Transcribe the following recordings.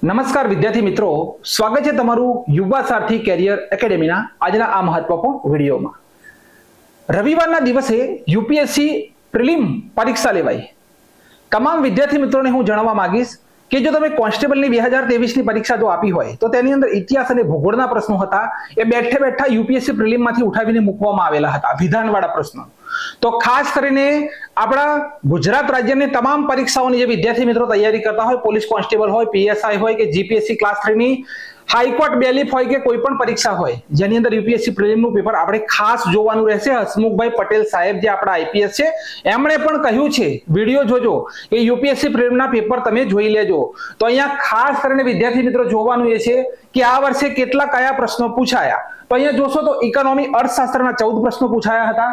નમસ્કાર વિદ્યાર્થી મિત્રો, સ્વાગત છે તમારું યુવા સારથી કેરિયર એકેડેમીના આજના આ મહત્વપૂર્ણ વિડીયોમાં। રવિવારના દિવસે યુપીએસસી પ્રિલિમ પરીક્ષા લેવાઈ। તમામ વિદ્યાર્થી મિત્રોને હું જણાવવા માંગીશ કે જો તમે કોન્સ્ટેબલની 2023ની પરીક્ષા જો આપી હોય તો તેની અંદર ઇતિહાસ અને ભૂગોળના પ્રશ્નો હતા એ બેઠે બેઠા યુપીએસસી પ્રિલિમમાંથી ઉઠાવીને મૂકવામાં આવેલા હતા, વિધાનવાળા પ્રશ્નો। તો ખાસ કરીને આપણા ગુજરાત રાજ્યની તમામ પરીક્ષાઓની જે વિદ્યાર્થી મિત્રો તૈયારી કરતા હોય, પોલીસ કોન્સ્ટેબલ હોય, પીએસઆઈ હોય કે જીપીએસસી ક્લાસ 3 ની હાઈકોર્ટ બેલીફ હોય કે કોઈ પણ પરીક્ષા હોય જેની અંદર યુપીએસસી પ્રિલિમનું પેપર આપણે ખાસ જોવાનું રહેશે। હસમુખભાઈ પટેલ સાહેબ જે આપણા આઈપીએસ છે એમણે પણ કહ્યું છે, વિડીયો જોજો કે યુપીએસસી પ્રિલિમના પેપર તમે જોઈ લેજો। તો અહીંયા ખાસ કરીને વિદ્યાર્થી મિત્રો જોવાનું એ છે કે આ વર્ષે કેટલા કયા પ્રશ્નો પૂછાયા। તો અહીંયા જોશો તો ઇકોનોમી અર્થશાસ્ત્રના 14 પ્રશ્નો પૂછાયા હતા,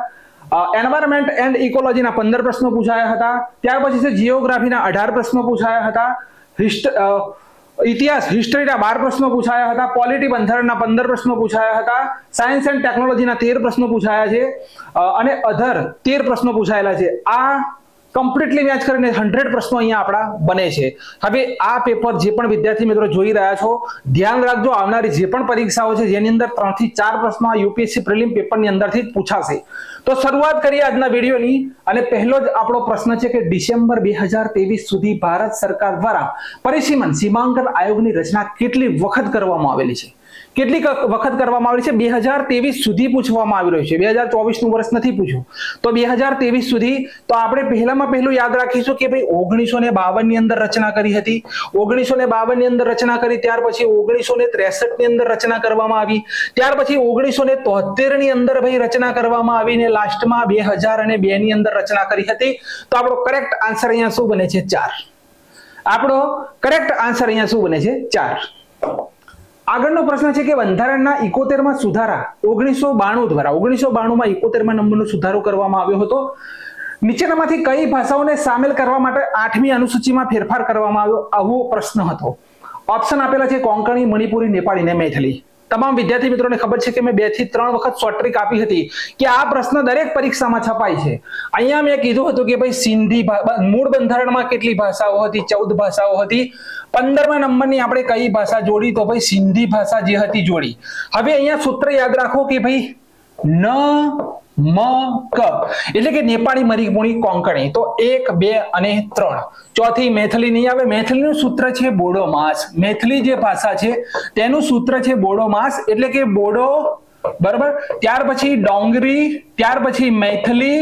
એન્વાયરમેન્ટ એન્ડ ઇકોલોજીના 15 પ્રશ્નો પૂછાયા હતા, ત્યાર પછી છે જીઓગ્રાફીના 18 પ્રશ્નો પૂછાયા હતા, ઇતિહાસ હિસ્ટ્રીના 12 પ્રશ્નો પૂછાયા હતા, પોલિટી બંધારણના 15 પ્રશ્નો પૂછાયા હતા, સાયન્સ એન્ડ ટેકનોલોજીના 13 પ્રશ્નો પૂછાયા છે અને અધર 13 પ્રશ્નો પૂછાયેલા છે। આ કમ્પ્લીટલી મેચ કરીને 100 પ્રશ્નો અહીંયા આપણા બને છે। હવે આ પેપર જે પણ વિદ્યાર્થી મિત્રો જોઈ રહ્યા છો ધ્યાન રાખજો, આવનારી જે પણ પરીક્ષાઓ છે જેની અંદર 3 થી 4 પ્રશ્નો આ યુપીએસસી પ્રિલિમ પેપરની અંદરથી જ પૂછાશે। તો શરૂઆત કરીએ આજના વિડીયોની અને પહેલો જ આપણો પ્રશ્ન છે કે ડિસેમ્બર 2023 સુધી ભારત સરકાર દ્વારા પરિસીમન સીમાંકન આયોગની રચના કેટલી વખત કરવામાં આવેલી છે? કેટલી વખત કરવામાં આવી છે? 2023 સુધી પૂછવામાં આવી રહ્યું છે, 2024નું વર્ષ નથી પૂછ્યું। તો 2023 સુધી તો આપણે પહેલામાં પહેલું યાદ રાખીશું કે ભાઈ 1952 ની અંદર રચના કરી હતી, 1952 ની અંદર રચના કરી, ત્યાર પછી 1963 ની અંદર રચના કરવામાં આવી, ત્યાર પછી 1973 ની અંદર ભાઈ રચના કરવામાં આવી ને લાસ્ટમાં 2002 ની અંદર રચના કરી હતી। તો આપણો કરેક્ટ આન્સર અહીંયા શું બને છે? 4। આપણો કરેક્ટ આન્સર અહીંયા શું બને છે? 4। આગળનો પ્રશ્ન છે કે બંધારણના 71માં સુધારા 1992 દ્વારા 1992માં 71માં નંબરનો સુધારો કરવામાં આવ્યો હતો। નીચેનામાંથી કઈ ભાષાઓને સામેલ કરવા માટે 8મી અનુસૂચિમાં ફેરફાર કરવામાં આવ્યો? આવો પ્રશ્ન હતો। ઓપ્શન આપેલા છે કોંકણી, મણિપુરી, નેપાળી ને મૈથિલી। તમામ વિદ્યાર્થી મિત્રોને ખબર છે કે મેં 2 થી 3 વખત શોર્ટ ટ્રીક આપી હતી કે આ પ્રશ્ન દરેક પરીક્ષામાં છપાય છે। અહીંયા મેં કીધું હતું કે ભાઈ સિંધી મૂળ બંધારણમાં કેટલી ભાષાઓ હતી? 14 ભાષાઓ હતી। 15મા નંબરની આપણે કઈ ભાષા જોડી? તો ભાઈ સિંધી ભાષા જે હતી જોડી। હવે અહીંયા સૂત્ર યાદ રાખો કે ભાઈ ન મ ક એટલે કે નેપાળી, મણિપુરી, કોંકણી। તો 1 2 અને 3। ચોથી મૈથિલી નહીં આવે। મૈથિલીનું સૂત્ર છે બોડો માસ। મૈથિલી જે ભાષા છે તેનું સૂત્ર છે બોડો માસ એટલે કે બોડો, બરાબર, ત્યાર પછી ડોંગરી, ત્યાર પછી મૈથિલી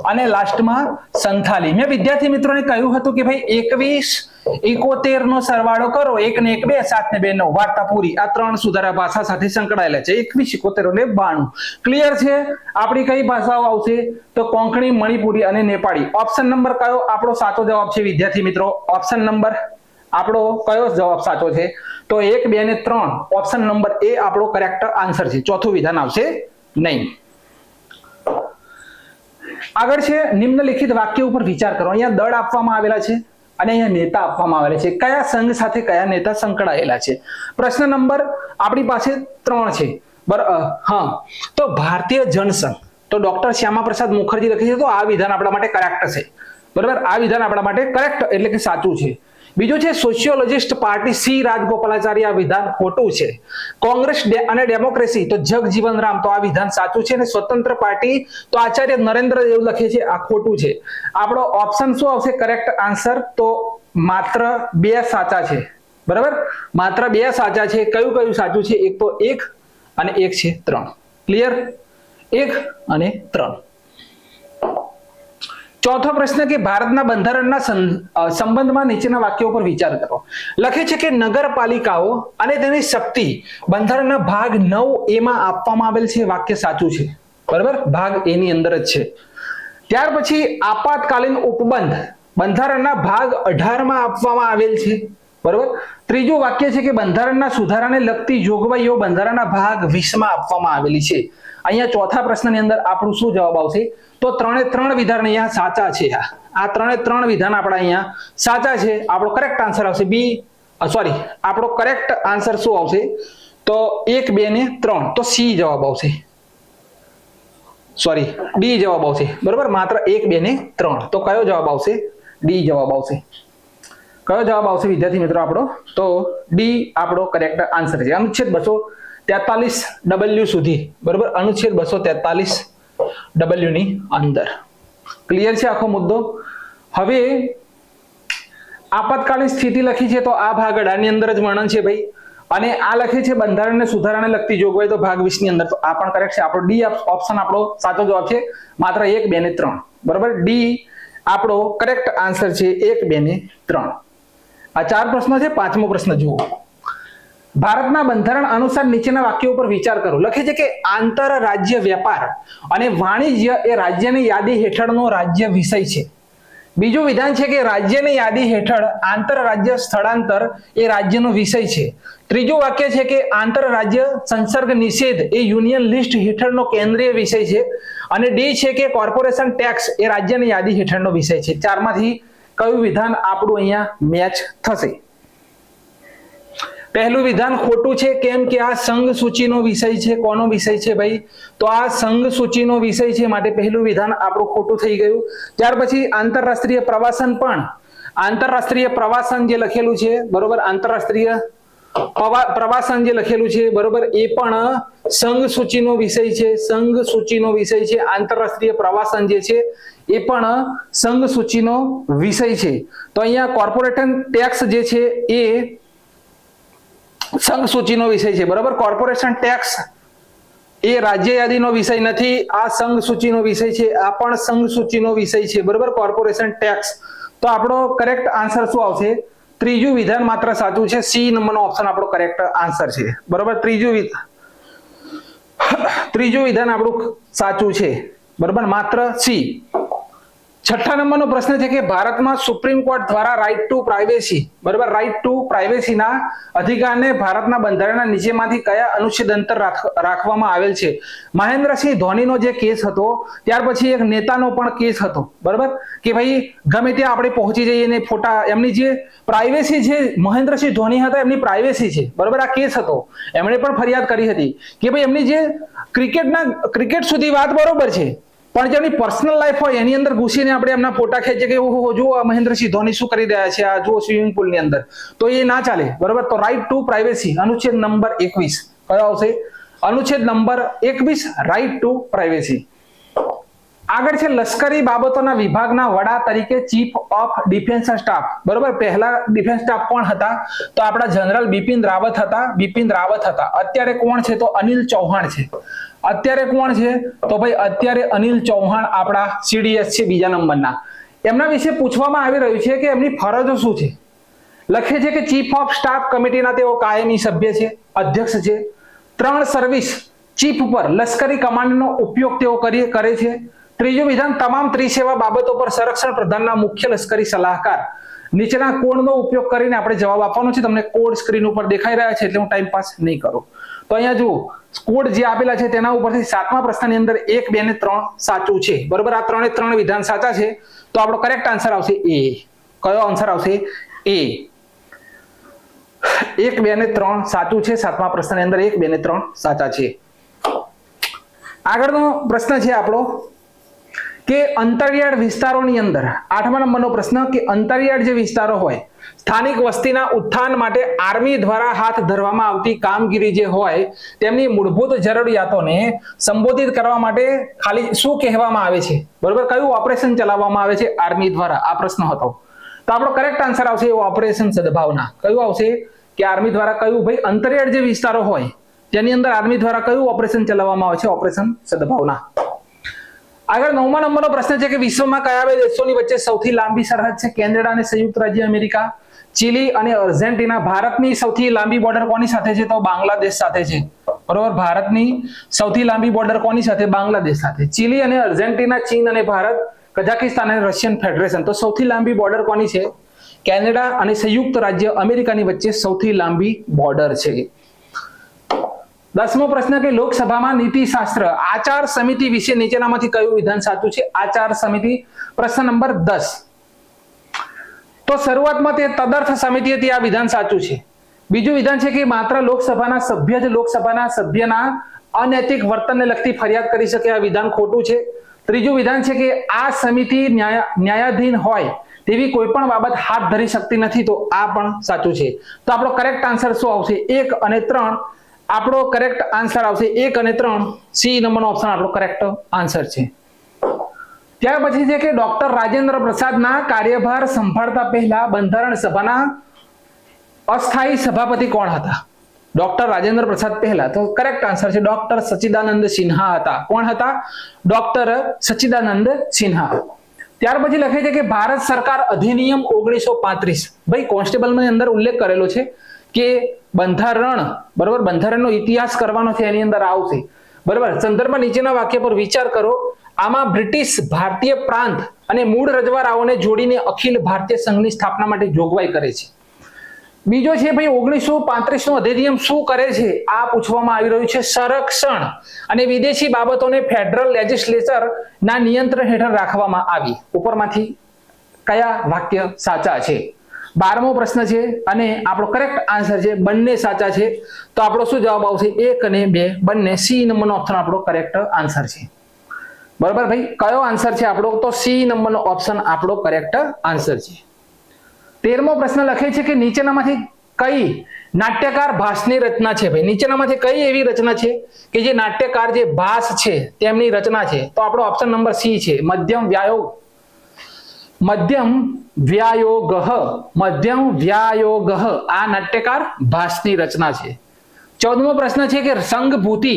અને લાસ્ટમાં સંથાલી। મેં વિદ્યાર્થી મિત્રોને કહ્યું હતું કે ભાઈ 21 71 નો સરવાળો કરો, 1 ને 1 2, 7 ને 2 9, વાર્તા પૂરી। આ 3 સુધારા ભાષા સાથે સંકળાયેલા છે, 21 71 અને 92। ક્લિયર છે? આપણી કઈ ભાષાઓ આવશે? તો કોંકણી, મણિપુરી અને નેપાળી। ઓપ્શન નંબર કયો આપણો સાચો જવાબ છે વિદ્યાર્થી મિત્રો? ઓપ્શન નંબર આપણો કયો જવાબ સાચો છે? તો 1 2 અને 3 ઓપ્શન નંબર એ આપણો કરેક્ટ આન્સર છે, ચોથું વિધાન આવશે નહીં। આગળ છે નિમ્નલિખિત વાક્ય ઉપર વિચાર કરો। અહીંયા દળ આપવામાં આવેલા છે અને અહીંયા નેતા આપવામાં આવેલા છે, કયા સંઘ સાથે કયા નેતા સંકળાયેલા છે? પ્રશ્ન નંબર આપણી પાસે 3 છે, હા। તો ભારતીય જનસંઘ, તો ડોક્ટર શ્યામા પ્રસાદ મુખર્જી લખે છે, તો આ વિધાન આપણા માટે કરેક્ટ છે, બરાબર। આ વિધાન આપણા માટે કરેક્ટ એટલે કે સાચું છે। બીજું છે સોશિયોલોજિસ્ટ પાર્ટી, સી રાજગોપાલાચારી, આ વિધાન ખોટું છે। કોંગ્રેસ અને ડેમોક્રેસી, તો જગજીવન રામ, તો આ વિધાન સાચું છે। અને સ્વતંત્ર પાર્ટી તો આચાર્ય નરેન્દ્ર દેવ લખે છે, આ ખોટું છે। આપણો ઓપ્શન શું આવશે કરેક્ટ આન્સર? તો માત્ર 2 સાચા છે, બરાબર, માત્ર 2 સાચા છે। કયું કયું સાચું છે? એક તો 1 અને એક છે 3। ક્લિયર? 1 અને 3। ચોથો પ્રશ્ન કે ભારતના બંધારણના સંબંધમાં નીચેના વાક્યો પર વિચાર કરો। લખે છે કે નગરપાલિકાઓ અને તેની શક્તિ બંધારણના ભાગ 9A માં આપવામાં આવેલ છે, વાક્ય સાચું છે, બરાબર, ભાગ A ની અંદર જ છે। ત્યાર પછી આપાતકાલીન ઉપબંધ બંધારણના ભાગ 18 માં આપવામાં આવેલ છે, બરાબર। ત્રીજું વાક્ય છે કે બંધારણના સુધારાને લગતી જોગવાઈઓ બંધારણના ભાગ 20 માં આપવામાં આવેલી છે। અહીંયા ચોથા પ્રશ્નની અંદર આપણું શું જવાબ આવશે? તો 3 વિધાન અહીંયા સાચા છે। આ 3 વિધાન આપણા અહીંયા સાચા છે। આપણો કરેક્ટ આન્સર આવશે બી, સોરી, આપણો કરેક્ટ આન્સર શું આવશે? તો 1 2 ને 3, તો સી જવાબ આવશે, સોરી ડી જવાબ આવશે, બરાબર। માત્ર 1 2 ને 3, તો કયો જવાબ આવશે? ડી જવાબ આવશે। કયો જવાબ આવશે વિદ્યાર્થી મિત્રો આપણો? તો ડી આપણો કરેક્ટ આન્સર છે. અનુચ્છેદ 243W સુધી, બરોબર, અનુચ્છેદ 243W ની અંદર. ક્લિયર છે આખો મુદ્દો? હવે આપાતકાલીન સ્થિતિ લખી છે તો આ ભાગ અઢારની અંદર જ વર્ણન છે ભાઈ, અને આ લખી છે બંધારણને સુધારાને લગતી જોગવાઈ તો ભાગ 20 ની અંદર. તો આ પણ કરેક્ટ છે. આપણો ડી ઓપ્શન આપણો સાચો જવાબ છે. માત્ર 1, 2 ને 3, બરોબર. ડી આપણો કરેક્ટ આન્સર છે 1, 2 ને 3. આ 4 પ્રશ્નો છે. 5મો પ્રશ્ન જુઓ. ભારતના બંધારણ અનુસાર નીચેના વાક્યો પર વિચાર કરો. લખે છે કે આંતરરાજ્ય વેપાર અને વાણિજ્ય એ રાજ્યની યાદી હેઠળનો રાજ્ય વિષય છે. બીજું વિધાન છે કે રાજ્યની યાદી હેઠળ આંતરરાજ્ય સ્થળાંતર એ રાજ્યનો વિષય છે. ત્રીજું વાક્ય છે કે આંતરરાજ્ય સંસર્ગ નિષેધ એ યુનિયન લિસ્ટ હેઠળનો કેન્દ્રીય વિષય છે. અને ડી છે કે કોર્પોરેશન ટેક્સ એ રાજ્યની યાદી હેઠળનો વિષય છે. 4 માંથી કયું વિધાન આપણું અહીંયા મેચ થશે? પહેલું વિધાન ખોટું છે. કેમ કે આ સંઘ સૂચિનો વિષય છે. કોનો વિષય છે ભાઈ? તો આ સંઘ સૂચિનો વિષય છે, માટે પહેલું વિધાન આપણું ખોટું થઈ ગયું. ત્યાર પછી આંતરરાષ્ટ્રીય પ્રવાસન પણ, આંતરરાષ્ટ્રીય પ્રવાસન જે લખેલું છે, બરોબર, આંતરરાષ્ટ્રીય પ્રવાસન જે લખેલું છે, બરોબર, એ પણ સંઘ સૂચિનો વિષય છે. સંઘ સૂચિનો વિષય છે. આંતરરાષ્ટ્રીય પ્રવાસન જે છે એ પણ સંઘ સૂચિનો વિષય છે. તો અહીંયા કોર્પોરેશન ટેક્સ જે છે એ સંઘ સૂચિનો વિષય છે, બરોબર. કોર્પોરેશન ટેક્સ એ રાજ્ય યાદીનો વિષય નથી, આ સંઘ સૂચિનો વિષય છે. આ પણ સંઘ સૂચિનો વિષય છે, બરોબર, કોર્પોરેશન ટેક્સ. તો આપણો કરેક્ટ આન્સર શું આવશે? ત્રીજું વિધાન માત્ર સાચું છે. સી નંબરનો ઓપ્શન આપણો કરેક્ટ આન્સર છે, બરોબર. ત્રીજું વિધાન આપણું સાચું છે, બરોબર, માત્ર સી. 6 નંબરનો પ્રશ્ન છે કે ભારતમાં સુપ્રીમ કોર્ટ દ્વારા રાઇટ ટુ પ્રાઇવેસી, બરોબર, રાઇટ ટુ પ્રાઇવેસીના અધિકારને ભારતના બંધારણના નીચેમાંથી કયા અનુચ્છેદ અંતર રાખવામાં આવેલ છે? મહેન્દ્રસિંહ ધોનીનો જે કેસ હતો, ત્યાર પછી એક નેતાનો પણ કેસ હતો, બરોબર, કે ભાઈ ગમે ત્યાં આપણે પહોંચી જઈએ ને ફોટા, એમની જે પ્રાઇવેસી છે, મહેન્દ્રસિંહ ધોની હતા એમની પ્રાઇવેસી છે, બરોબર. આ કેસ હતો, એમણે પણ ફરિયાદ કરી હતી કે ભાઈ એમની જે ક્રિકેટ સુધી વાત બરોબર છે, પણ જેમની પર્સનલ લાઈફ હોય એની અંદર ઘૂસીને આપણે એમના ફોટા ખેંચીએ કે ઓહો જુઓ મહેન્દ્રસિંહ ધોની શું કરી રહ્યા છે, આ જુઓ સ્વિમિંગ પુલ ની અંદર, તો એ ના ચાલે, બરોબર. તો રાઇટ ટુ પ્રાઇવેસી અનુચ્છેદ નંબર 21 કયો આવશે? અનુચ્છેદ નંબર 21, રાઇટ ટુ પ્રાઇવેસી. આગળ છે લશ્કરી બાબતોના વિભાગના વડા તરીકે ચીફ ઓફ ડિફેન્સ સ્ટાફ, બરોબર. પહેલા ડિફેન્સ સ્ટાફ કોણ હતા? તો આપણા જનરલ બિપિન રાવત હતા. અત્યારે કોણ છે? તો અનિલ ચૌહાણ છે. અત્યારે કોણ છે? તો ભાઈ અત્યારે અનિલ ચૌહાણ આપણા CDS છે, બીજા નંબરના. એમના વિશે પૂછવામાં આવી રહ્યું છે કે એમની ફરજો શું છે. લખે છે કે ચીફ ઓફ સ્ટાફ કમિટીના તેઓ કાયમી સભ્ય છે, અધ્યક્ષ છે. 3 સર્વિસ ચીફ પર લશ્કરી કમાન્ડનો ઉપયોગ તેઓ કરે છે. ત્રીજું વિધાન તમામ ત્રિસેવા બાબતો પર સંરક્ષણ પ્રધાનના મુખ્ય લશ્કરી સલાહકાર. નીચેના કોડનો ઉપયોગ કરીને આપણે જવાબ આપવાનો છે. તમને કોડ સ્ક્રીન ઉપર દેખાઈ રહ્યા છે એટલે હું ટાઈમ પાસ નહીં કરું. તો અહીંયા જુઓ કોડ જે આપેલા છે તેના ઉપરથી 7મા પ્રશ્નની અંદર 1, 2 ને 3 સાચું છે, બરોબર. આ 3 વિધાન સાચા છે. તો આપણો કરેક્ટ આન્સર આવશે એ. કયો આન્સર આવશે? એ. 1, 2 ને 3 સાચું છે. 7મા પ્રશ્નની અંદર 1, 2 ને 3 સાચા છે. આગળનો પ્રશ્ન છે આપણો કે અંતરિયાળ વિસ્તારોની અંદર 8મા નંબરનો પ્રશ્ન કે અંતરિયાળ જે વિસ્તારો હોય, સ્થાનિક વસ્તીના ઉત્થાન માટે આર્મી દ્વારા હાથ ધરવામાં આવતી કામગીરી જે હોય તેમની મૂળભૂત જરૂરિયાતોને સંબોધિત કરવા માટે ખાલી શું કહેવામાં આવે છે, બરોબર. કયું ઓપરેશન ચલાવવામાં આવે છે આર્મી દ્વારા? આ પ્રશ્ન હતો. તો આપણો કરેક્ટ આન્સર આવશે ઓપરેશન સદભાવના. કયું આવશે? કે આર્મી દ્વારા કયું ભાઈ અંતરિયાળ જે વિસ્તારો હોય તેની અંદર આર્મી દ્વારા કયું ઓપરેશન ચલાવવામાં આવે છે? ઓપરેશન સદભાવના. આગળ 9મા નંબરનો પ્રશ્ન છે કે વિશ્વમાં કયા બે દેશોની વચ્ચે સૌથી લાંબી સરહદ છે? કેનેડા અને સંયુક્ત રાજ્ય અમેરિકા, ચીલી અને અર્જેન્ટિના. ભારતની સૌથી લાંબી બોર્ડર કોની સાથે છે? તો બાંગ્લાદેશ સાથે છે, બરોબર. ભારતની સૌથી લાંબી બોર્ડર કોની સાથે? બાંગ્લાદેશ સાથે. ચીલી અને અર્જેન્ટિના, ચીન અને ભારત, કઝાકિસ્તાન અને રશિયન ફેડરેશન. તો સૌથી લાંબી બોર્ડર કોની છે? કેનેડા અને સંયુક્ત રાજ્ય અમેરિકાની વચ્ચે સૌથી લાંબી બોર્ડર છે. 10મો પ્રશ્ન કે લોકસભામાં નીતિશાસ્ત્ર આચાર સમિતિ વિશે નીચેનામાંથી કયું વિધાન સાચું છે? આચાર સમિતિ. પ્રશ્ન નંબર 10. તો શરૂઆતમાં તે તદર્થ સમિતિ હતી, આ વિધાન સાચું છે. બીજું વિધાન છે કે માત્ર લોકસભાના સભ્ય જ લોકસભાના સભ્યના અનૈતિક વર્તનને લગતી ફરિયાદ કરી શકે, આ વિધાન ખોટું છે. ત્રીજું વિધાન છે કે આ સમિતિ ન્યાયાધીન હોય તેવી કોઈ પણ બાબત હાથ ધરી શકતી નથી, તો આ પણ સાચું છે. તો આપણો કરેક્ટ આન્સર શું આવશે? 1 અને 3. આપણો કરેક્ટ આન્સર આવશે 1 અને 3. સી નંબરનો ઓપ્શન આપણો કરેક્ટ આન્સર છે. ત્યાર પછી છે કે ડોક્ટર રાજેન્દ્ર પ્રસાદના કાર્યભાર સંભાળતા પહેલા બંધારણ સભાના અસ્થાયી સભાપતિ કોણ હતા? ડોક્ટર રાજેન્દ્ર પ્રસાદ પહેલા, તો કરેક્ટ આન્સર છે ડોક્ટર સચ્ચિદાનંદ સિન્હા હતા. કોણ હતા? ડોક્ટર સચ્ચિદાનંદ સિન્હા. ત્યાર પછી લખે છે કે ભારત સરકાર અધિનિયમ 1935, ભાઈ કોન્સ્ટેબલની અંદર ઉલ્લેખ કરેલો છે કે બંધારણ, બરોબર, બંધારણનો ઇતિહાસ કરવાનો છે, એની અંદર આવશે, બરોબર. સંદર્ભ નીચેના વાક્ય પર વિચાર કરો. આમાં બ્રિટિશ ભારતીય પ્રાંત અને મૂળ રજવાડાઓને જોડીને અખિલ ભારતીય સંઘની સ્થાપના માટે જોગવાઈ કરે છે. બીજો છે ભાઈ 1935 નો અધિનિયમ શું કરે છે? આ પૂછવામાં આવી રહ્યું છે. સંરક્ષણ અને વિદેશી બાબતોને ફેડરલ લેજિસ્લેચર ના નિયંત્રણ હેઠળ રાખવામાં આવી. ઉપરમાંથી કયા વાક્ય સાચા છે? 12મો પ્રશ્ન છે અને આપણો કરેક્ટ આન્સર છે બંને સાચા છે. તો આપણો શું જવાબ આવશે? 1 અને 2 બંને. સી નંબરનો ઓપ્શન આપણો કરેક્ટ આન્સર છે. બરાબર ભાઈ, કયો આન્સર છે આપણો? તો સી નંબરનો ઓપ્શન આપણો કરેક્ટ આન્સર છે. 13મો પ્રશ્ન લખે છે કે નીચેનામાંથી કઈ નાટ્યકાર ભાસની રચના છે? ભાઈ નીચેનામાંથી કઈ એવી રચના છે કે જે નાટ્યકાર જે ભાસ છે તેમની રચના છે? તો આપણો ઓપ્શન નંબર સી છે, મધ્યમ વ્યાયોગ. આ નાટ્યકાર ભાસની રચના છે. 14મો પ્રશ્ન છે કે સંઘભૂતિ,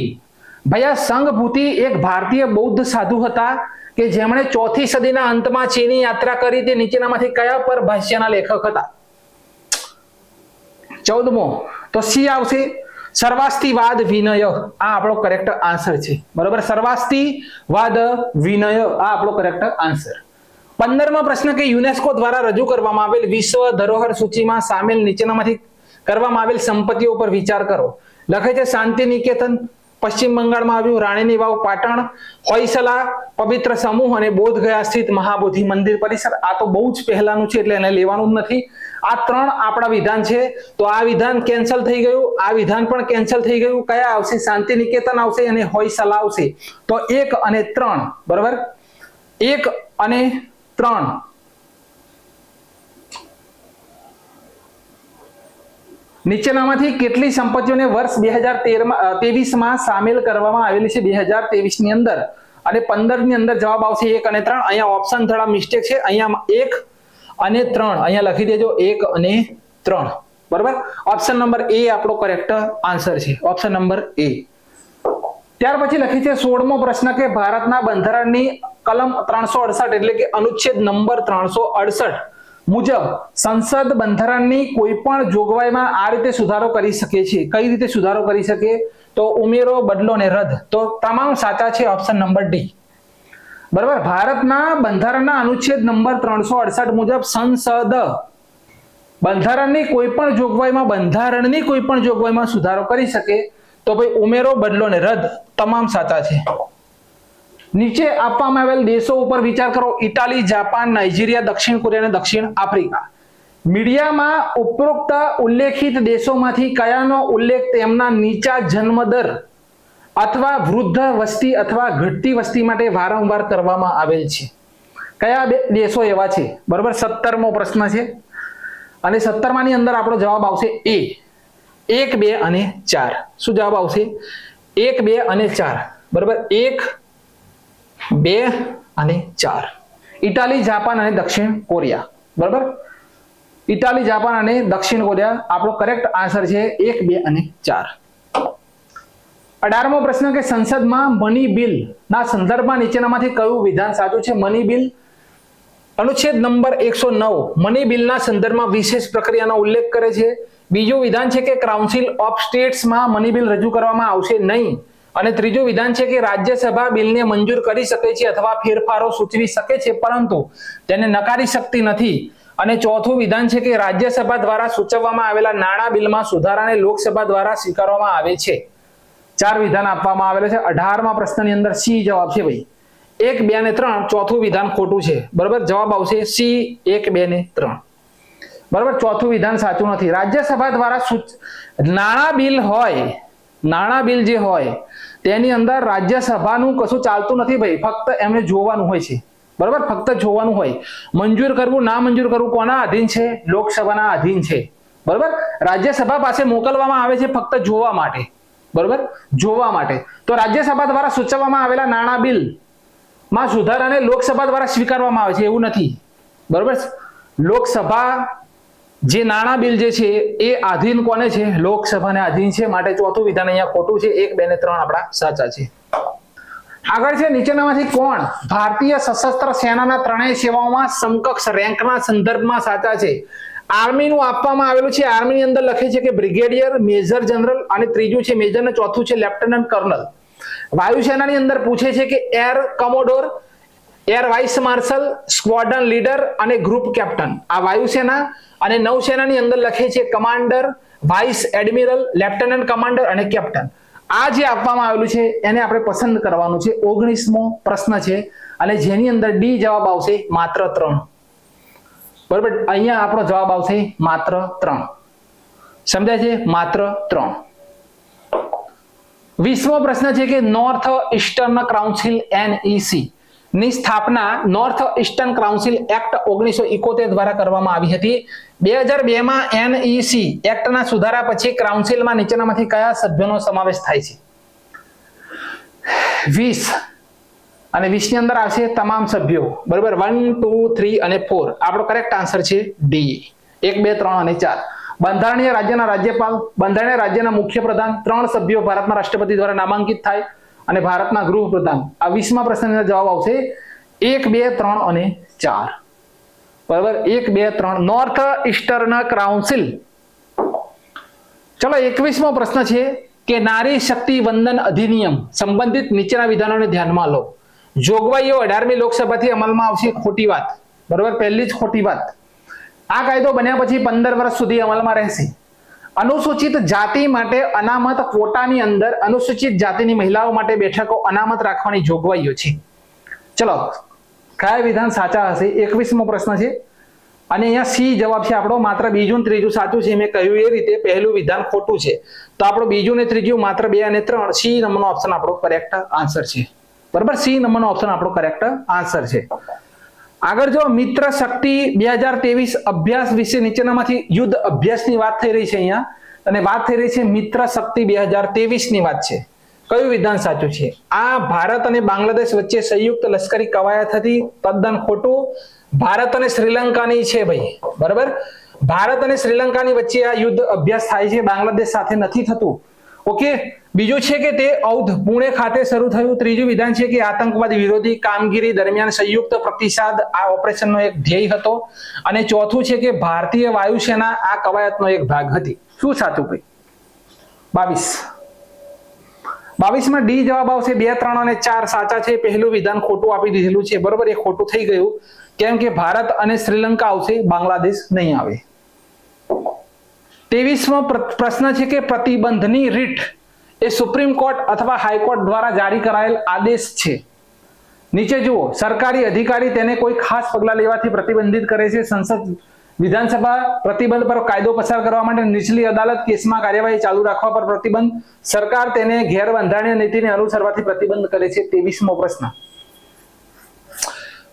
ભાઈ આ સંઘભૂતિ એક ભારતીય બૌદ્ધ સાધુ હતા કે જેમણે 4થી સદીના અંતમાં ચીની યાત્રા કરી. તે નીચેનામાંથી કયા પર ભાષ્યના લેખક હતા? 14મો તો સી આવશે, સર્વાસ્તિવાદ વિનય. આ આપણો કરેક્ટ આન્સર છે, બરોબર. સર્વાસ્તિવાદ વિનય આ આપણો કરેક્ટ આન્સર. 15મો પ્રશ્ન કે યુનેસ્કો દ્વારા રજૂ કરવામાં આવેલ વિશ્વ ધરોહર સૂચિમાં સામેલ નીચેનામાંથી કરવામાં આવેલ સંપત્તિઓ પર વિચાર કરો. લખે છે શાંતિ નિકેતન પશ્ચિમ બંગાળમાં આવ્યું, રાણીની વાવ પાટણ, હોયસલા પવિત્ર સમૂહ અને બોધગયા સ્થિત મહાબોધિ મંદિર પરિસર. આ તો બહુ જ પહેલાનું છે એટલે એને લેવાનું જ નથી. આ 3 આપણા વિધાન છે, તો આ વિધાન કેન્સલ થઈ ગયું, આ વિધાન પણ કેન્સલ થઈ ગયું. કયા આવશે? શાંતિ નિકેતન આવશે અને હોયસલા આવશે. તો 1 અને 3, બરાબર, 1 અને 3. નીચેનામાંથી કેટલી સંપત્તિઓને વર્ષ 2023માં સામેલ કરવામાં આવેલી છે? 2023 ની અંદર અને 15 ની અંદર જવાબ આવશે 1 અને 3. અહીંયા ઓપ્શન થોડા મિસ્ટેક છે, અહીંયા 1 અને 3 અહીંયા લખી દેજો, 1 અને 3, બરાબર. ઓપ્શન નંબર એ આપણો કરેક્ટ આન્સર છે, ઓપ્શન નંબર એ. ત્યાર પછી લખી છે 16મો પ્રશ્ન કે ભારતના બંધારણની કલમ 368 એટલે કે અનુચ્છેદ નંબર 368 મુજબ સંસદ બંધારણની કોઈ પણ જોગવાઈમાં આ રીતે સુધારો કરી શકે છે. કઈ રીતે સુધારો કરી શકે? તો ઉમેરો, બદલો ને રદ. તો તમામ સાચા છે, ઓપ્શન નંબર ડી, બરાબર. ભારતના બંધારણના અનુચ્છેદ નંબર 368 મુજબ સંસદ બંધારણની કોઈ પણ જોગવાઈમાં સુધારો કરી શકે. તો ભાઈ ઉમેરો, બદલો ને રદ તમામ સાચા છે. નીચે આપવામાં આવેલ દેશો ઉપર વિચાર કરો. ઇટાલી, જાપાન, નાઇજીરિયા, દક્ષિણ કોરિયા અને દક્ષિણ આફ્રિકા. મીડિયામાં ઉપરોક્ત ઉલ્લેખિત દેશોમાંથી કયાનો ઉલ્લેખ તેમના નીચા જન્મદર અથવા વૃદ્ધ વસ્તી અથવા ઘટતી વસ્તી માટે વારંવાર કરવામાં આવેલ છે? કયા દેશો એવા છે? બરોબર, 17મો પ્રશ્ન છે અને 17માની અંદર આપણો જવાબ આવશે એ, 1, 2 અને 4. શું જવાબ આવશે? 1, 2 અને 4, બરોબર. 1, 2 અને 4. ઇટાલી, જાપાન અને દક્ષિણ કોરિયા, બરાબર. ઇટાલી, જાપાન અને દક્ષિણ કોરિયા આપણો કરેક્ટ આન્સર છે, 1, 2 અને 4. 18મો પ્રશ્ન કે સંસદમાં મની બિલ ના સંદર્ભમાં નીચેનામાંથી કયું વિધાન સાચું છે? મની બિલ અનુચ્છેદ નંબર 109 મની બિલના સંદર્ભમાં વિશેષ પ્રક્રિયાનો ઉલ્લેખ કરે છે. બીજું વિધાન છે કે કાઉન્સિલ ઓફ સ્ટેટ્સમાં મની બિલ રજૂ કરવામાં આવશે નહીં. અને ત્રીજું વિધાન છે કે રાજ્યસભા બિલને મંજૂર કરી શકે છે અથવા ફેરફારો સૂચવી શકે છે પરંતુ તેને નકારી શકતી નથી. અને ચોથું વિધાન છે કે રાજ્યસભા દ્વારા સૂચવવામાં આવેલા નાણાં બિલમાં સુધારાને લોકસભા દ્વારા સ્વીકારવામાં આવે છે. 4 વિધાન આપવામાં આવેલા છે. 18મા પ્રશ્નની અંદર સી જવાબ છે ભાઈ. 1, 2 અને 3 ચોથું વિધાન ખોટું છે, બરાબર. જવાબ આવશે સી, 1, 2 અને 3, બરાબર. ચોથું વિધાન સાચું નથી. રાજ્યસભા દ્વારા નાણાં બિલ જે હોય તેની અંદર રાજ્યસભાનું કશું ચાલતું નથી ભાઈ, ફક્ત એમને જોવાનું હોય છે, બરાબર, ફક્ત જોવાનું હોય. મંજૂર કરવું ના મંજૂર કરવું કોના અધીન છે? લોકસભાના અધીન છે. બરાબર, રાજ્યસભા પાસે મોકલવામાં આવે છે ફક્ત જોવા માટે. બરાબર, જોવા માટે. તો રાજ્યસભા દ્વારા સૂચવવામાં આવેલા નાણાં બિલ માં સુધારાને લોકસભા દ્વારા સ્વીકારવામાં આવે છે એવું નથી. બરાબર, લોકસભા જે નાણાં બિલ જે છે એ આધીન કોને છે? લોકસભાને આધીન છે. માટે ચોથું વિધાન અહીંયા ખોટું છે. 1, 2 અને 3 આપણા સાચા છે. આગળ છે નીચેનામાંથી કોણ ભારતીય સશસ્ત્ર સેનાના ત્રણેય સેવાઓમાં સમકક્ષ રેન્કના સંદર્ભમાં સાચા છે? આર્મીનું આપવામાં આવેલું છે. આર્મીની અંદર લખે છે કે બ્રિગેડિયર, મેજર જનરલ અને ત્રીજું છે મેજર અને ચોથું છે લેફ્ટનન્ટ કર્નલ. વાયુસેનાની અંદર પૂછે છે કે air commodore, air vice marshal, squadron leader અને ગ્રુપ કેપ્ટન. આ વાયુસેના. અને નૌસેનાની અંદર લખે છે commander, vice admiral, lieutenant commander અને કેપ્ટન. આ જે આપવામાં આવેલું છે એને આપણે પસંદ કરવાનું છે. 19મો પ્રશ્ન છે અને જેની અંદર ડી જવાબ આવશે માત્ર 3. બરાબર, અહીંયા આપણો જવાબ આવશે માત્ર 3. સમજાય છે? માત્ર 3. 20મો પ્રશ્ન છે કે નોર્થ ઈસ્ટર્ન કાઉન્સિલ NEC ની સ્થાપના નોર્થ ઈસ્ટર્ન કાઉન્સિલ એક્ટ 1971 દ્વારા કરવામાં આવી હતી. 2002 NEC એક્ટના સુધારા પછી કાઉન્સિલમાં નીચેનામાંથી કયા સભ્યોનો સમાવેશ થાય છે? 20 અને 20 ની અંદર આવશે તમામ સભ્યો. બરાબર, 1, 2, 3 અને 4. આપણો કરેક્ટ આન્સર છે ડી. 1, 2, 3 અને 4. બંધારણીય રાજ્યના રાજ્યપાલ, બંધારણીય રાજ્યના મુખ્યપ્રધાન, 3 સભ્યો ભારતના રાષ્ટ્રપતિ દ્વારા નામાંકિત થાય અને ભારતના ગૃહપ્રધાન. આ 20મા પ્રશ્નનો જવાબ આવશે 1, 2, 3 અને 4. બરાબર, 1, 2, 3 નોર્થ ઈસ્ટર્ન કાઉન્સિલ. ચલો 21મો પ્રશ્ન છે કે નારી શક્તિ વંદન અધિનિયમ સંબંધિત નીચેના વિધાનોને ધ્યાનમાં લો. જોગવાઈઓ 18મી લોકસભાથી અમલમાં આવશે. ખોટી વાત. બરાબર, પહેલી જ ખોટી વાત. આ કાયદો બન્યા પછી 15 વર્ષ સુધી અમલમાં રહેશે. અનુસૂચિત જાતિ માટે અનામત કોટાની અંદર અનુસૂચિત જાતિની મહિલાઓ માટે બેઠકો અનામત રાખવાની જોગવાઈઓ છે. ચલો કયા વિધાન સાચા હશે? 21મો પ્રશ્ન છે અને અહીંયા સી જવાબ છે આપણો. માત્ર બીજું અને ત્રીજું સાચું છે. મેં કહ્યું એ રીતે પહેલું વિધાન ખોટું છે. તો આપણું બીજું ને ત્રીજું માત્ર 2 અને 3 સી નંબરનો ઓપ્શન આપણો કરેક્ટ આન્સર છે. બરાબર, સી નંબરનો ઓપ્શન આપણો કરેક્ટ આન્સર છે. આગળ જો મિત્ર શક્તિ 2023 અભ્યાસ વિશે નીચેનામાંથી યુદ્ધ અભ્યાસની વાત થઈ રહી છે અહીંયા અને વાત થઈ રહી છે મિત્ર શક્તિ 2023 ની વાત છે. કયું વિધાન સાચું છે? આ ભારત અને બાંગ્લાદેશ વચ્ચે સંયુક્ત લશ્કરી કવાયત હતી. તદ્દન ખોટું. ભારત અને શ્રીલંકાની છે ભાઈ. બરાબર, ભારત અને શ્રીલંકાની વચ્ચે આ યુદ્ધ અભ્યાસ થાય છે, બાંગ્લાદેશ સાથે નથી થતું. ઓકે, બીજું છે કે તે ઔધ પુણે ખાતે શરૂ થયું. ત્રીજું વિધાન છે કે આતંકવાદ વિરોધી કામગીરી દરમિયાન સંયુક્ત પ્રતિસાદ આ ઓપરેશનનો એક ધ્યેય હતો. અને ચોથું છે કે ભારતીય વાયુસેના આ કવાયતનો એક ભાગ હતી. શું સાચું ભાઈ? 22માં ડી જવાબ આવશે. 2, 3 અને 4 સાચા છે. પહેલું વિધાન ખોટું આપી દીધેલું છે. બરોબર, એ ખોટું થઈ ગયું કેમ કે ભારત અને શ્રીલંકા આવશે, બાંગ્લાદેશ નહીં આવે. 23મો પ્રશ્ન છે કે પ્રતિબંધની રીટ એ સુપ્રીમ કોર્ટ અથવા હાઈકોર્ટ દ્વારા જારી કરાયેલ આદેશ છે. નીચે જુઓ, સરકારી અધિકારી તેને કોઈ ખાસ પગલા લેવાથી પ્રતિબંધિત કરે છે. સંસદ વિધાનસભા પ્રતિબંધ પર કાયદો પસાર કરવા માટે, નીચલી અદાલત કેસમાં કાર્યવાહી ચાલુ રાખવા પર પ્રતિબંધ, સરકાર તેને ગેરબંધારણીય નીતિને અનુસરવાથી પ્રતિબંધ કરે છે. 23મો પ્રશ્ન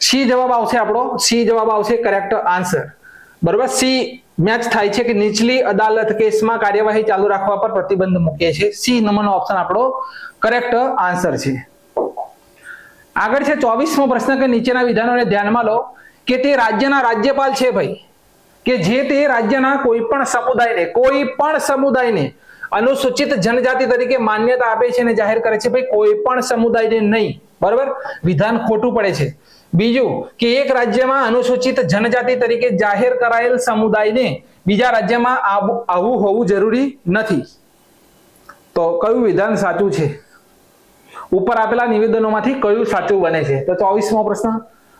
સી જવાબ આવશે આપણો. સી જવાબ આવશે કરેક્ટ આન્સર. બરોબર, સી મેચ થાય છે કે નીચલી અદાલત કેસમાં કાર્યવાહી ચાલુ રાખવા પર પ્રતિબંધ મૂકે છે. સી નંબરનો ઓપ્શન આપણો કરેક્ટ આન્સર છે. આગળ છે 24મો પ્રશ્ન કે નીચેના વિધાનોને ધ્યાનમાં લો કે તે રાજ્યના રાજ્યપાલ છે ભાઈ, કે જે તે રાજ્યના કોઈ પણ સમુદાયને અનુસૂચિત જનજાતિ તરીકે માન્યતા આપે છે અને જાહેર કરે છે. ભાઈ કોઈ પણ સમુદાયને નહીં. બરાબર, વિધાન ખોટું પડે છે. બીજું કે એક રાજ્યમાં અનુસૂચિત જનજાતિ તરીકે જાહેર કરાયેલ સમુદાયને બીજા રાજ્યમાં આવું હોવું જરૂરી નથી. તો કયું વિધાન સાચું છે? ઉપર આપેલા નિવેદનોમાંથી કયું સાચું બને છે? તો 24મો પ્રશ્ન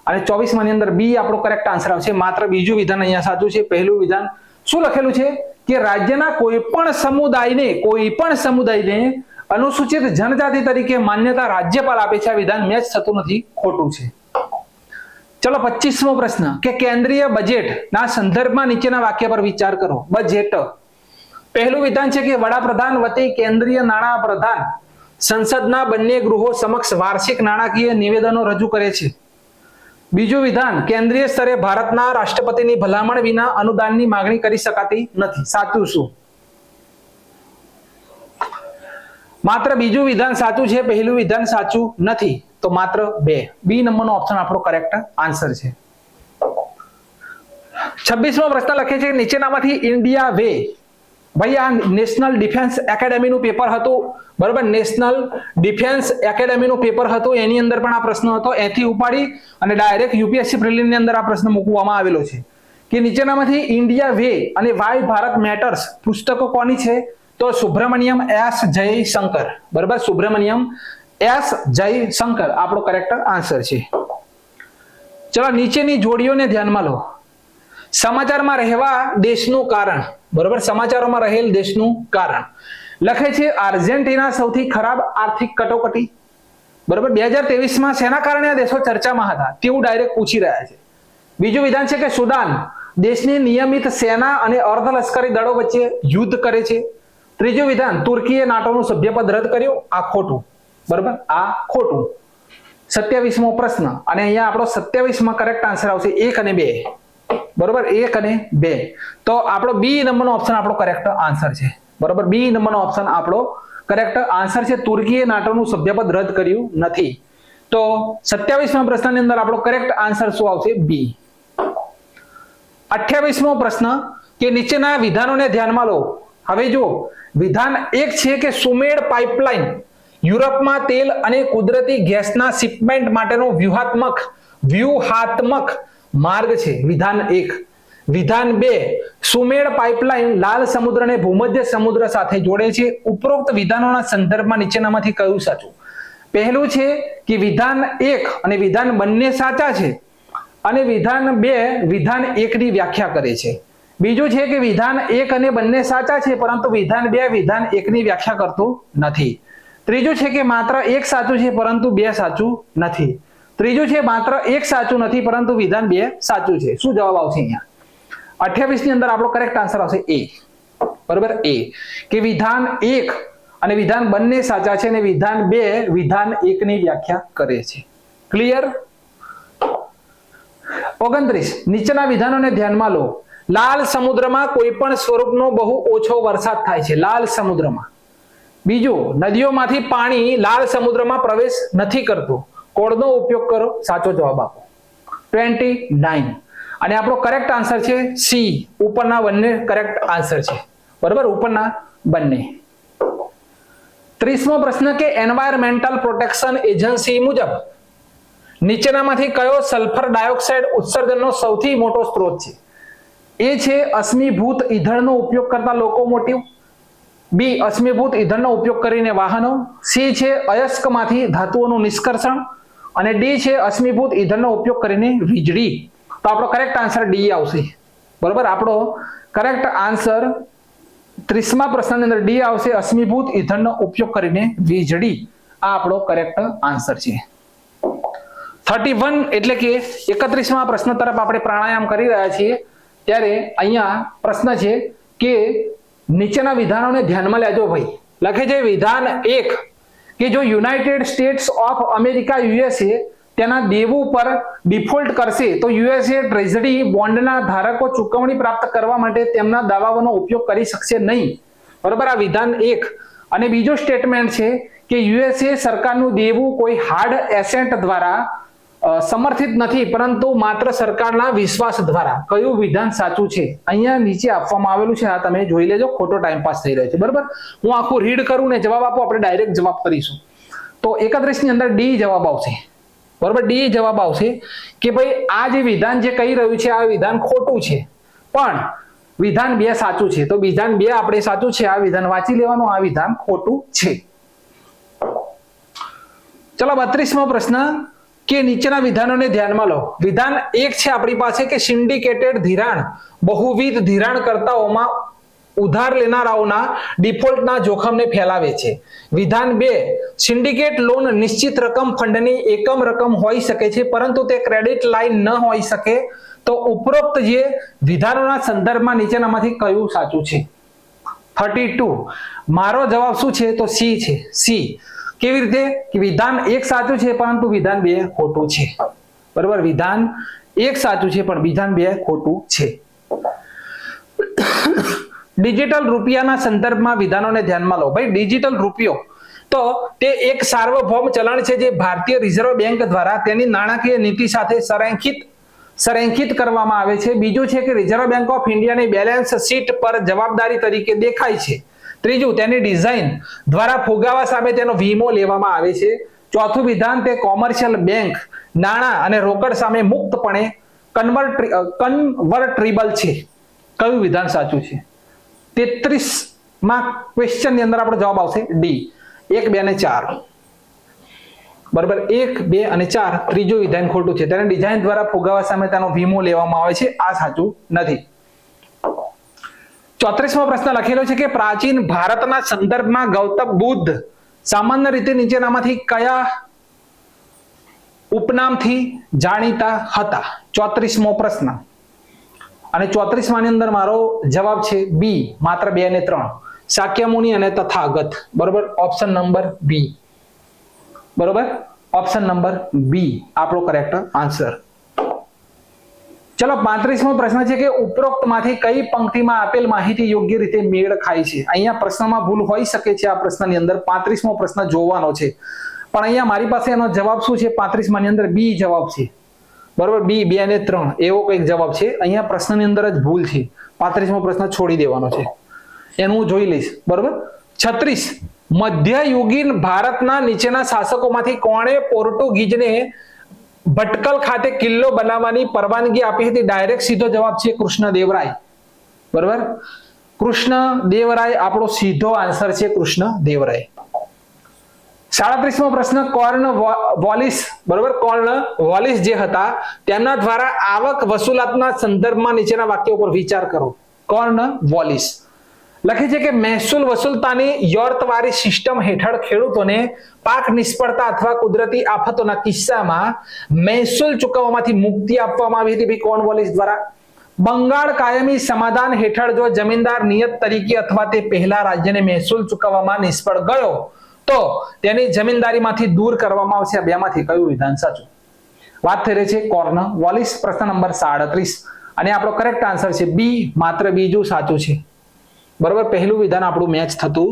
અને 24માં ની અંદર બી આપણો કરેક્ટ આન્સર આવશે. માત્ર બીજું વિધાન અહીંયા સાચું છે. પહેલું વિધાન શું લખેલું છે કે રાજ્યના કોઈ પણ સમુદાયને અનુસૂચિત જનજાતિ તરીકે માન્યતા રાજ્યપાલ આપે છે. આ વિધાન મેચ થતું નથી, ખોટું છે. ચલો 25મો પ્રશ્ન કે કેન્દ્રીય બજેટ ના સંદર્ભમાં નીચેના વાક્ય પર વિચાર કરો. બજેટ પહેલું વિધાન છે કે વડાપ્રધાન વતી કેન્દ્રીય નાણાં પ્રધાન સંસદના બંને ગૃહો સમક્ષ વાર્ષિક નાણાકીય નિવેદનો રજૂ કરે છે. બીજું વિધાન, કેન્દ્રીય સ્તરે ભારતના રાષ્ટ્રપતિની ભલામણ વિના અનુદાનની માંગણી કરી શકાતી નથી. સાચું શું? માત્ર બીજું વિધાન સાચું છે, પહેલું વિધાન સાચું નથી. તો માત્ર 2. બી નંબરનો ઓપ્શન આપણો કરેક્ટ આન્સર છે. 26મો પ્રશ્ન લખે છે, નીચેનામાંથી ઇન્ડિયા વે, ભાઈ આ નેશનલ ડિફેન્સ એકેડેમીનું પેપર હતું, બરાબર, નેશનલ ડિફેન્સ એકેડેમીનું પેપર હતું, એની અંદર પણ આ પ્રશ્ન હતો. એથી ઉપાડી અને ડાયરેક્ટ યુપીએસસી પ્રિલિમની અંદર આ પ્રશ્ન મૂકવામાં આવેલો છે કે નીચેનામાંથી ઇન્ડિયા વે અને વાય ભારત મેટર્સ પુસ્તકો કોની છે? તો સુબ્રમણ્યમ એસ જયશંકર, બરાબર, સુબ્રમણ્યમ એસ જયશંકર આપણો કરેક્ટ આન્સર છે. ચલો નીચેની જોડીઓને ધ્યાનમાં લો. સમાચારમાં રહેવા દેશનું કારણ, બરાબર, સમાચારોમાં રહેલ દેશનું કારણ લખે છે આર્જેન્ટિના સૌથી ખરાબ આર્થિક કટોકટી, બરાબર, 2023માં શેના કારણે આ દેશો ચર્ચામાં હતા તેવું ડાયરેક્ટ પૂછી રહ્યા છે. બીજું વિધાન છે કે સુદાન દેશની નિયમિત સેના અને અર્ધલશ્કરી દળો વચ્ચે યુદ્ધ કરે છે. ત્રીજું વિધાન, તુર્કીએ નાટોનું સભ્યપદ રદ કર્યું, આ ખોટું, બરાબર, આ ખોટું. 27મો પ્રશ્ન, અને અહીંયા આપણો 27માં કરેક્ટ આન્સર આવશે 1 અને 2, બરાબર, 1 અને 2. તો આપણો બી નંબરનો ઓપ્શન આપણો કરેક્ટ આન્સર છે, બરાબર, બી નંબરનો ઓપ્શન આપણો કરેક્ટ આન્સર છે. તુર્કીએ નાટોનું સભ્યપદ રદ કર્યું નથી. તો 27મા પ્રશ્નની અંદર આપણો કરેક્ટ આન્સર શું આવશે? બી. 28મો પ્રશ્ન કે નીચેના વિધાનોને ધ્યાનમાં લો. હવે જો વિધાન 1 છે કે સુમેળ પાઇપલાઇન યુરોપમાં તેલ અને કુદરતી ગેસના શિપમેન્ટ માટેનો વ્યૂહાત્મક માર્ગ છે, વિધાન 1. વિધાન 2, સુમેળ પાઇપલાઇન લાલ સમુદ્ર અને ભૂમધ્ય સમુદ્ર સાથે જોડે છે. ઉપરોક્ત વિધાનોના સંદર્ભમાં નીચેનામાંથી કયું સાચું? પહેલું છે કે વિધાન 1 અને વિધાન બંને સાચા છે અને વિધાન 2 વિધાન 1 ની વ્યાખ્યા કરે છે. બીજું છે કે વિધાન 1 અને બંને સાચા છે પરંતુ વિધાન 2 વિધાન 1 ની વ્યાખ્યા કરતું નથી. ત્રીજું છે કે માત્ર 1 સાચું છે પરંતુ 2 સાચું નથી. ત્રીજું છે માત્ર 1 સાચું નથી પરંતુ વિધાન 2 સાચું છે. શું જવાબ આવશે અહીંયા? 28 ની અંદર આપણો કરેક્ટ આન્સર આવશે એ, બરાબર, એ, કે વિધાન 1 અને વિધાન બંને સાચા છે અને વિધાન 2 વિધાન 1 ની વ્યાખ્યા કરે છે. ક્લિયર? 29, નીચેના વિધાનોને ધ્યાનમાં લો. લાલ સમુદ્રમાં કોઈ પણ સ્વરૂપનો બહુ ઓછો વરસાદ થાય છે, લાલ સમુદ્રમાં. બીજું, નદીઓમાંથી પાણી લાલ સમુદ્રમાં પ્રવેશ નથી કરતું. કોડનો ઉપયોગ કરો, સાચો જવાબ આપો. 29 અને આપણો કરેક્ટ આન્સર છે સી, ઉપરના બંને કરેક્ટ આન્સર છે, બરાબર, ઉપરના બંને. 30મો પ્રશ્ન કે એન્વાયરમેન્ટલ પ્રોટેક્શન એજન્સી મુજબ નીચેનામાંથી કયો સલ્ફર ડાયોક્સાઇડ ઉત્સર્જનનો સૌથી મોટો સ્ત્રોત છે? એ છે અશ્મિભૂત ઈંધણનો ઉપયોગ કરતા લોકોમોટિવ, બી અશ્મિભૂત ઈંધણનો ઉપયોગ કરીને વાહનો, સી છે અયસ્કમાંથી ધાતુઓનું નિષ્કર્ષણ અને ડી છે અશ્મિભૂત ઈંધણનો ઉપયોગ કરીને વીજળી. તો આપણો કરેક્ટ આન્સર ડી આવશે, બરાબર, આપણો કરેક્ટ આન્સર 30મા પ્રશ્નની અંદર ડી આવશે, અશ્મિભૂત ઈંધણનો ઉપયોગ કરીને વીજળી. આ આપણો કરેક્ટ આન્સર છે. 31 એટલે કે 31મા પ્રશ્ન તરફ આપણે પ્રાણાયામ કરી રહ્યા છીએ. ત્યારે અહીંયા પ્રશ્ન છે કે નીચેના વિધાનોને ધ્યાનમાં લેજો ભાઈ. લખે છે વિધાન 1 કે જો United states of America USA તેના દેવું પર ડિફોલ્ટ કરશે તો યુએસએ ટ્રેઝરી બોન્ડના ધારકો ચૂકવણી પ્રાપ્ત કરવા માટે તેમના દાવાઓનો ઉપયોગ કરી શકશે નહીં, બરાબર, આ વિધાન 1. અને બીજો સ્ટેટમેન્ટ છે કે યુએસએ સરકારનું દેવું કોઈ હાર્ડ એસેટ દ્વારા સમર્થિત નથી પરંતુ માત્ર સરકારના વિશ્વાસ દ્વારા. કયું વિધાન સાચું છે? અહીંયા નીચે આપવામાં આવેલું છે, આ તમે જોઈ લેજો, ખોટો ટાઈમ પાસ થઈ રહ્યો છે, બરાબર. હું આખું રીડ કરું ને જવાબ આપો, આપણે ડાયરેક્ટ જવાબ કરીશું. તો 31 ની અંદર ડી જવાબ આવશે, બરાબર, ડી જવાબ આવશે કે ભાઈ આ જે વિધાન જે કહી રહ્યું છે આ વિધાન ખોટું છે પણ વિધાન 2 સાચું છે. તો વિધાન 2 આપણે સાચું છે, આ વિધાન વાંચી લેવાનું, આ વિધાન ખોટું છે. ચલો 32મો પ્રશ્ન કે નીચેના વિધાનોને ધ્યાનમાં લો. વિધાન 1 છે આપણી પાસે કે સિન્ડિકેટેડ ધિરાણ બહુવિધ ધિરાણકર્તાઓમાં ઉધાર લેનારાઓના ડિફોલ્ટના જોખમને ફેલાવે છે. વિધાન 2, સિન્ડિકેટ લોન નિશ્ચિત રકમ ફંડની એકમ રકમ હોઈ શકે છે પરંતુ તે ક્રેડિટ લાઇન ન હોઈ શકે. તો ઉપરોક્ત જે વિધાનોના સંદર્ભમાં નીચેનામાંથી કયું સાચું છે? 32 મારો જવાબ શું છે? તો સી છે, સી. કેવી રીતે? કે વિધાન 1 સાચું છે પરંતુ વિધાન 2 ખોટું છે. બરોબર, વિધાન 1 સાચું છે પણ વિધાન 2 ખોટું છે. ડિજિટલ રૂપિયાના સંદર્ભમાં વિધાનોને ધ્યાનમાં લો. ભાઈ ડિજિટલ રૂપિયો તો તે એક સાર્વભૌમ ચલણ છે જે ભારતીય રિઝર્વ બેંક દ્વારા તેની નાણાકીય નીતિ સાથે સંરેખિત કરવામાં આવે છે. બીજું છે કે રિઝર્વ બેંક ઓફ ઇન્ડિયાની બેલેન્સ શીટ પર જવાબદારી તરીકે દેખાય છે. ત્રીજું, તેની ડિઝાઇન દ્વારા ફુગાવા સામે તેનો વીમો લેવામાં આવે છે. ચોથું વિધાન, તે કોમર્શિયલ બેંક નાણાં અને રોકડ સામે મુક્તપણે કન્વર્ટેબલ છે. કયું વિધાન સાચું છે? 33માં ક્વેશ્ચન ની અંદર આપણો જવાબ આવશે ડી, 1, 2 અને 4. બરાબર, 1, 2 અને 4 ત્રીજું વિધાન ખોટું છે. તેની ડિઝાઇન દ્વારા ફુગાવા સામે તેનો વીમો લેવામાં આવે છે, આ સાચું નથી. 34મો પ્રશ્ન લખેલો છે કે પ્રાચીન ભારતના સંદર્ભમાં ગૌતમ બુદ્ધ સામાન્ય રીતે નીચેનામાંથી કયા ઉપનામથી જાણીતા હતા? 34મો પ્રશ્ન. અને 34માં ની અંદર મારો જવાબ છે બી, માત્ર 2 અને 3, શાક્યમુનિ અને તથાગત. બરોબર, ઓપ્શન નંબર બી. બરોબર, ઓપ્શન નંબર બી આપણો કરેક્ટ આન્સર. ચલો 35મો પ્રશ્ન છે કે ઉપરોક્તમાંથી કઈ પંક્તિમાં આપેલ માહિતી યોગ્ય રીતે મેળ ખાય છે? અહીંયા પ્રશ્નમાં ભૂલ હોઈ શકે છે. આ પ્રશ્નની અંદર 35મો પ્રશ્ન જોવાનો છે, પણ અહીંયા મારી પાસે એનો જવાબ શું છે? 35માં ની અંદર બી જવાબ છે. બરોબર, બી, 2 અને 3 એવો કંઈક જવાબ છે. અહીંયા પ્રશ્નની અંદર જ ભૂલ છે. 35મો પ્રશ્ન છોડી દેવાનો છે, એનું હું જોઈ લઈશ. બરોબર. 36, મધ્યયુગીન ભારતના નીચેના શાસકોમાંથી કોણે પોર્ટુગીઝને ભટકલ ખાતે કિલ્લો બનાવવાની પરવાનગી આપી હતી? ડાયરેક્ટ સીધો જવાબ છે કૃષ્ણદેવરાય. બરોબર, કૃષ્ણદેવરાય આપણો સીધો આન્સર છે, કૃષ્ણદેવરાય. 37મો પ્રશ્ન, કોર્નવોલિસ. બરોબર, કોર્નવોલિસ જે હતા તેમના દ્વારા આવક વસૂલાતના સંદર્ભમાં નીચેના વાક્યો પર વિચાર કરો. કોર્નવોલિસ લખે છે કે મહેસૂલ વસૂલતાની યોર્તવારી સિસ્ટમ હેઠળ ખેડૂતોને પાક નિષ્ફળતા અથવા કુદરતી આફતોના કિસ્સામાં મહેસૂલ ચૂકવવામાંથી મુક્તિ આપવામાં આવી હતી કોર્નવોલિસ દ્વારા. બંગાળ કાયમી સમાધાન હેઠળ જો જમીનદાર નિયત તરીકે અથવા તે પહેલા રાજ્યને મહેસૂલ ચૂકવવામાં નિષ્ફળ ગયો તો તેની જમીનદારીમાંથી દૂર કરવામાં આવશે. આ બેમાંથી કયું વિધાન સાચું? વાત થઈ રહી છે કોર્નવોલિસ. પ્રશ્ન નંબર 37 અને આપણો કરેક્ટ આન્સર છે બી, માત્ર બીજું સાચું છે. બરોબર, પહેલું વિધાન આપણું મેચ થતું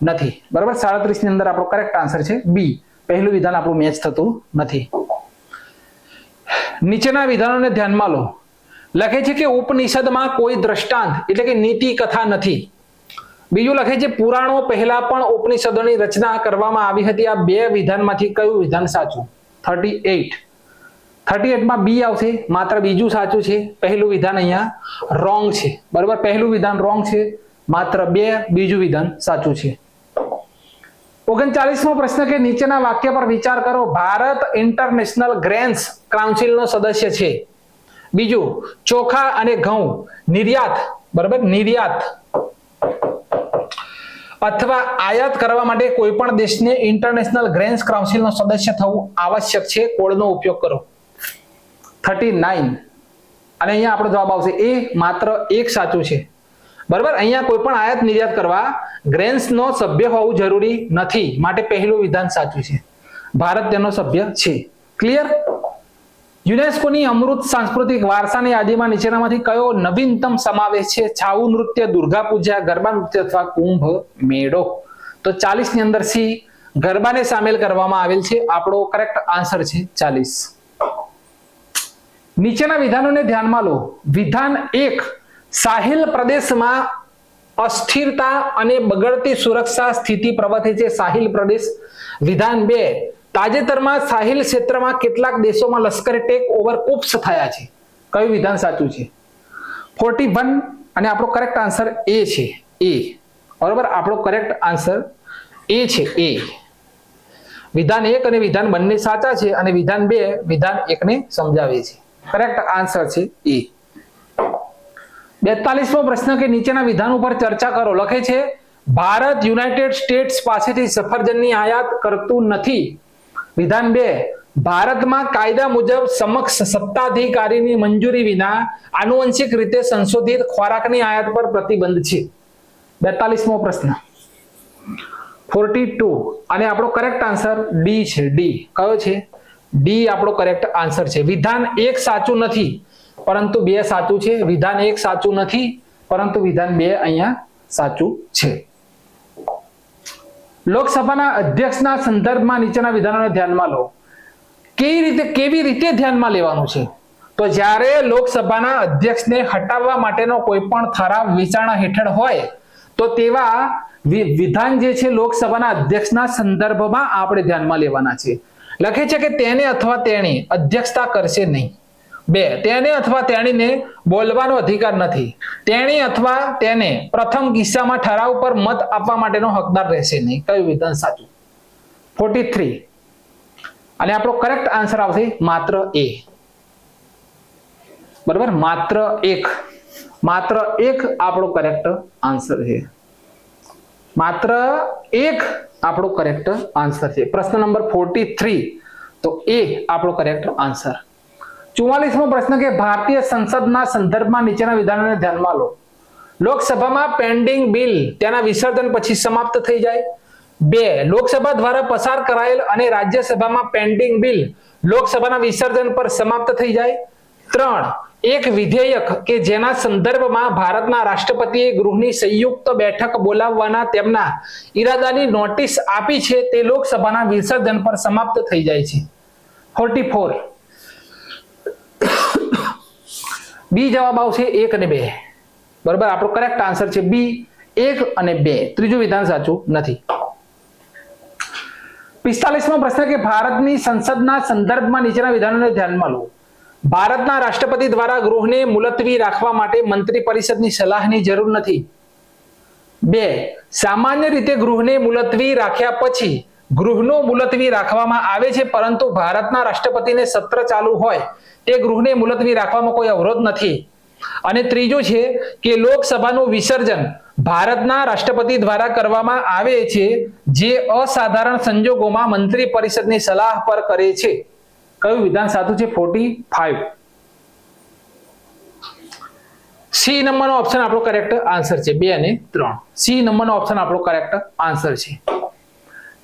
નથી. બરોબર, 37 ની અંદર આપણો કરેક્ટ આન્સર છે બી, પહેલું વિધાન આપણું મેચ થતું નથી. નીચેના વિધાનોને ધ્યાનમાં લો. લખે છે કે ઉપનિષદમાં કોઈ દ્રષ્ટાંત એટલે કે નીતિ કથા નથી. બીજું લખે છે પુરાણો પહેલા પણ ઉપનિષદોની રચના કરવામાં આવી હતી. આ બે વિધાનમાંથી કયું વિધાન સાચું? 38માં બી આવશે, માત્ર બીજું સાચું છે. પહેલું વિધાન અહીંયા રોંગ છે. બરોબર, પહેલું વિધાન રોંગ છે, માત્ર 2 બીજું વિધાન સાચું છે. 39મો પ્રશ્ન કે નીચેના વાક્ય પર વિચાર કરો. ભારત ઇન્ટરનેશનલ ગ્રેન્સ કાઉન્સિલનો સદસ્ય છે. બીજું, ચોખા અને ઘઉં નિર્યાત, બરોબર, નિર્યાત અથવા આયાત કરવા માટે કોઈ પણ દેશને ઇન્ટરનેશનલ ગ્રેન્સ કાઉન્સિલનો સદસ્ય થવું આવશ્યક છે. કોડનો ઉપયોગ કરો. 39 અને અહીંયા આપણો જવાબ આવશે એ, માત્ર 1 સાચું છે. બરાબર, અહીંયા કોઈ પણ આયાત નિર્યાત કરવા ગ્રેન્સ નો સભ્ય હોવું જરૂરી નથી, માટે પહેલું વિધાન સાચું છે. ભારત તેનો સભ્ય છે. ક્લિયર? યુનેસ્કોની અમૃત સાંસ્કૃતિક વારસાની યાદીમાં નીચેનામાંથી કયો નવીનતમ સમાવેશ છે? છાઉ નૃત્ય, દુર્ગા પૂજા, ગરબા નૃત્ય અથવા કુંભ મેળો. તો 40 ની અંદર સી, ગરબાને સામેલ કરવામાં આવેલ છે. આપણો કરેક્ટ આન્સર છે 40. નીચેના વિધાનોને ધ્યાનમાં લો. વિધાન 1, સાહિલ પ્રદેશમાં અસ્થિરતા અને બગડતી સુરક્ષા સ્થિતિ પ્રવર્તે છે. સાહિલ પ્રદેશ. વિધાન 2, તાજેતરમાં સાહિલ ક્ષેત્રમાં કેટલાક દેશોમાં લશ્કરી ટેક ઓવર કૂપ્સ થયા છે. કયું વિધાન સાચું છે? 41 અને આપણો કરેક્ટ આન્સર એ છે, એ. બરાબર, આપણો કરેક્ટ આન્સર એ છે, એ. વિધાન 1 અને વિધાન બંને સાચા છે અને વિધાન 2 વિધાન 1 ને સમજાવે છે. કરેક્ટ આન્સર છે એ. 42મો પ્રશ્ન કે નીચેના વિધાન ઉપર ચર્ચા કરો. લખે છે ભારત યુનાઇટેડ સ્ટેટ્સ પાસેથી સફરજનની આયાત કરતું નથી. વિધાન 2, ભારતમાં કાયદા મુજબ સમક્ષ સત્તાધિકારીની મંજૂરી વિના આનુવંશિક રીતે સંશોધિત ખોરાકની આયાત પર પ્રતિબંધ છે. 42મો પ્રશ્ન 42 અને આપણો કરેક્ટ આન્સર ડી છે, ડી. કયો છે? ડી આપણો કરેક્ટ આન્સર છે. વિધાન 1 સાચું નથી પરંતુ 2 સાચું છે. વિધાન 1 સાચું નથી પરંતુ વિધાન 2 અહીંયા સાચું છે. લોકસભાના અધ્યક્ષના સંદર્ભમાં નીચેના વિધાનોને ધ્યાનમાં લો. કેવી રીતે ધ્યાનમાં લેવાનું છે? તો જ્યારે લોકસભાના અધ્યક્ષને હટાવવા માટેનો કોઈ પણ ઠરાવ વિચારણા હેઠળ હોય તો તેવા વિધાન જે છે લોકસભાના અધ્યક્ષના સંદર્ભમાં આપણે ધ્યાનમાં લેવાના છે. લખે છે કે તેને અથવા તેણી અધ્યક્ષતા કરશે નહીં. 2, તેને અથવા તેણીને બોલવાનો અધિકાર નથી. તેણી અથવા તેને પ્રથમ કિસ્સામાં ઠરાવ પર મત આપવા માટેનો હકદાર રહેશે નહીં. કયું વિધાન સાચું? 43. અને આપણો કરેક્ટ આન્સર આવશે માત્ર A. બરાબર, માત્ર 1 આપણો કરેક્ટ આન્સર છે. માત્ર 1 આપણો કરેક્ટ આન્સર છે. પ્રશ્ન નંબર 43, તો A આપણો કરેક્ટ આન્સર. 44મો પ્રશ્ન કે ભારતીય સંસદના સંદર્ભમાં નીચેના વિધાનોને ધ્યાનમાં લો. લોકસભામાં પેન્ડિંગ બિલ તેના વિસર્જન પછી સમાપ્ત થઈ જાય. 2, લોકસભા દ્વારા પસાર કરાયેલ અને રાજ્યસભામાં પેન્ડિંગ બિલ લોકસભાના વિસર્જન પર સમાપ્ત થઈ જાય. 3, એક વિધેયક કે જેના સંદર્ભમાં ભારતના રાષ્ટ્રપતિએ ગૃહની સંયુક્ત બેઠક બોલાવવાના તેમના ઈરાદાની નોટિસ આપી છે તે લોકસભાના વિસર્જન પર સમાપ્ત થઈ જાય છે. 44. બી જવાબ આવશે 1 અને 2. બરાબર, આપણો કરેક્ટ આન્સર છે બી, 1 અને 2. ત્રીજું વિધાન સાચું નથી. 45મો પ્રશ્ન કે ભારતની સંસદના સંદર્ભમાં નીચેના વિધાનોને ધ્યાનમાં લો. ભારતના રાષ્ટ્રપતિ દ્વારા ગૃહને મુલતવી રાખવા માટે મંત્રી પરિષદની સલાહની જરૂર નથી. 2, સામાન્ય રીતે ગૃહને મુલતવી રાખ્યા પછી ગૃહનો મુલતવી રાખવામાં આવે છે પરંતુ ભારતના રાષ્ટ્રપતિને સત્ર ચાલુ હોય તે ગૃહને મુલતવી રાખવામાં કોઈ અવરોધ નથી. અને ત્રીજું છે કે લોકસભાનું વિસર્જન ભારતના રાષ્ટ્રપતિ દ્વારા કરવામાં આવે છે જે અસાધારણ સંજોગોમાં મંત્રી પરિષદની સલાહ પર કરે છે. કયું વિધાન સાચું છે? 45. સી નંબરનો ઓપ્શન આપણો કરેક્ટ આન્સર છે. 2 અને 3. સી નંબરનો ઓપ્શન આપણો કરેક્ટ આન્સર છે.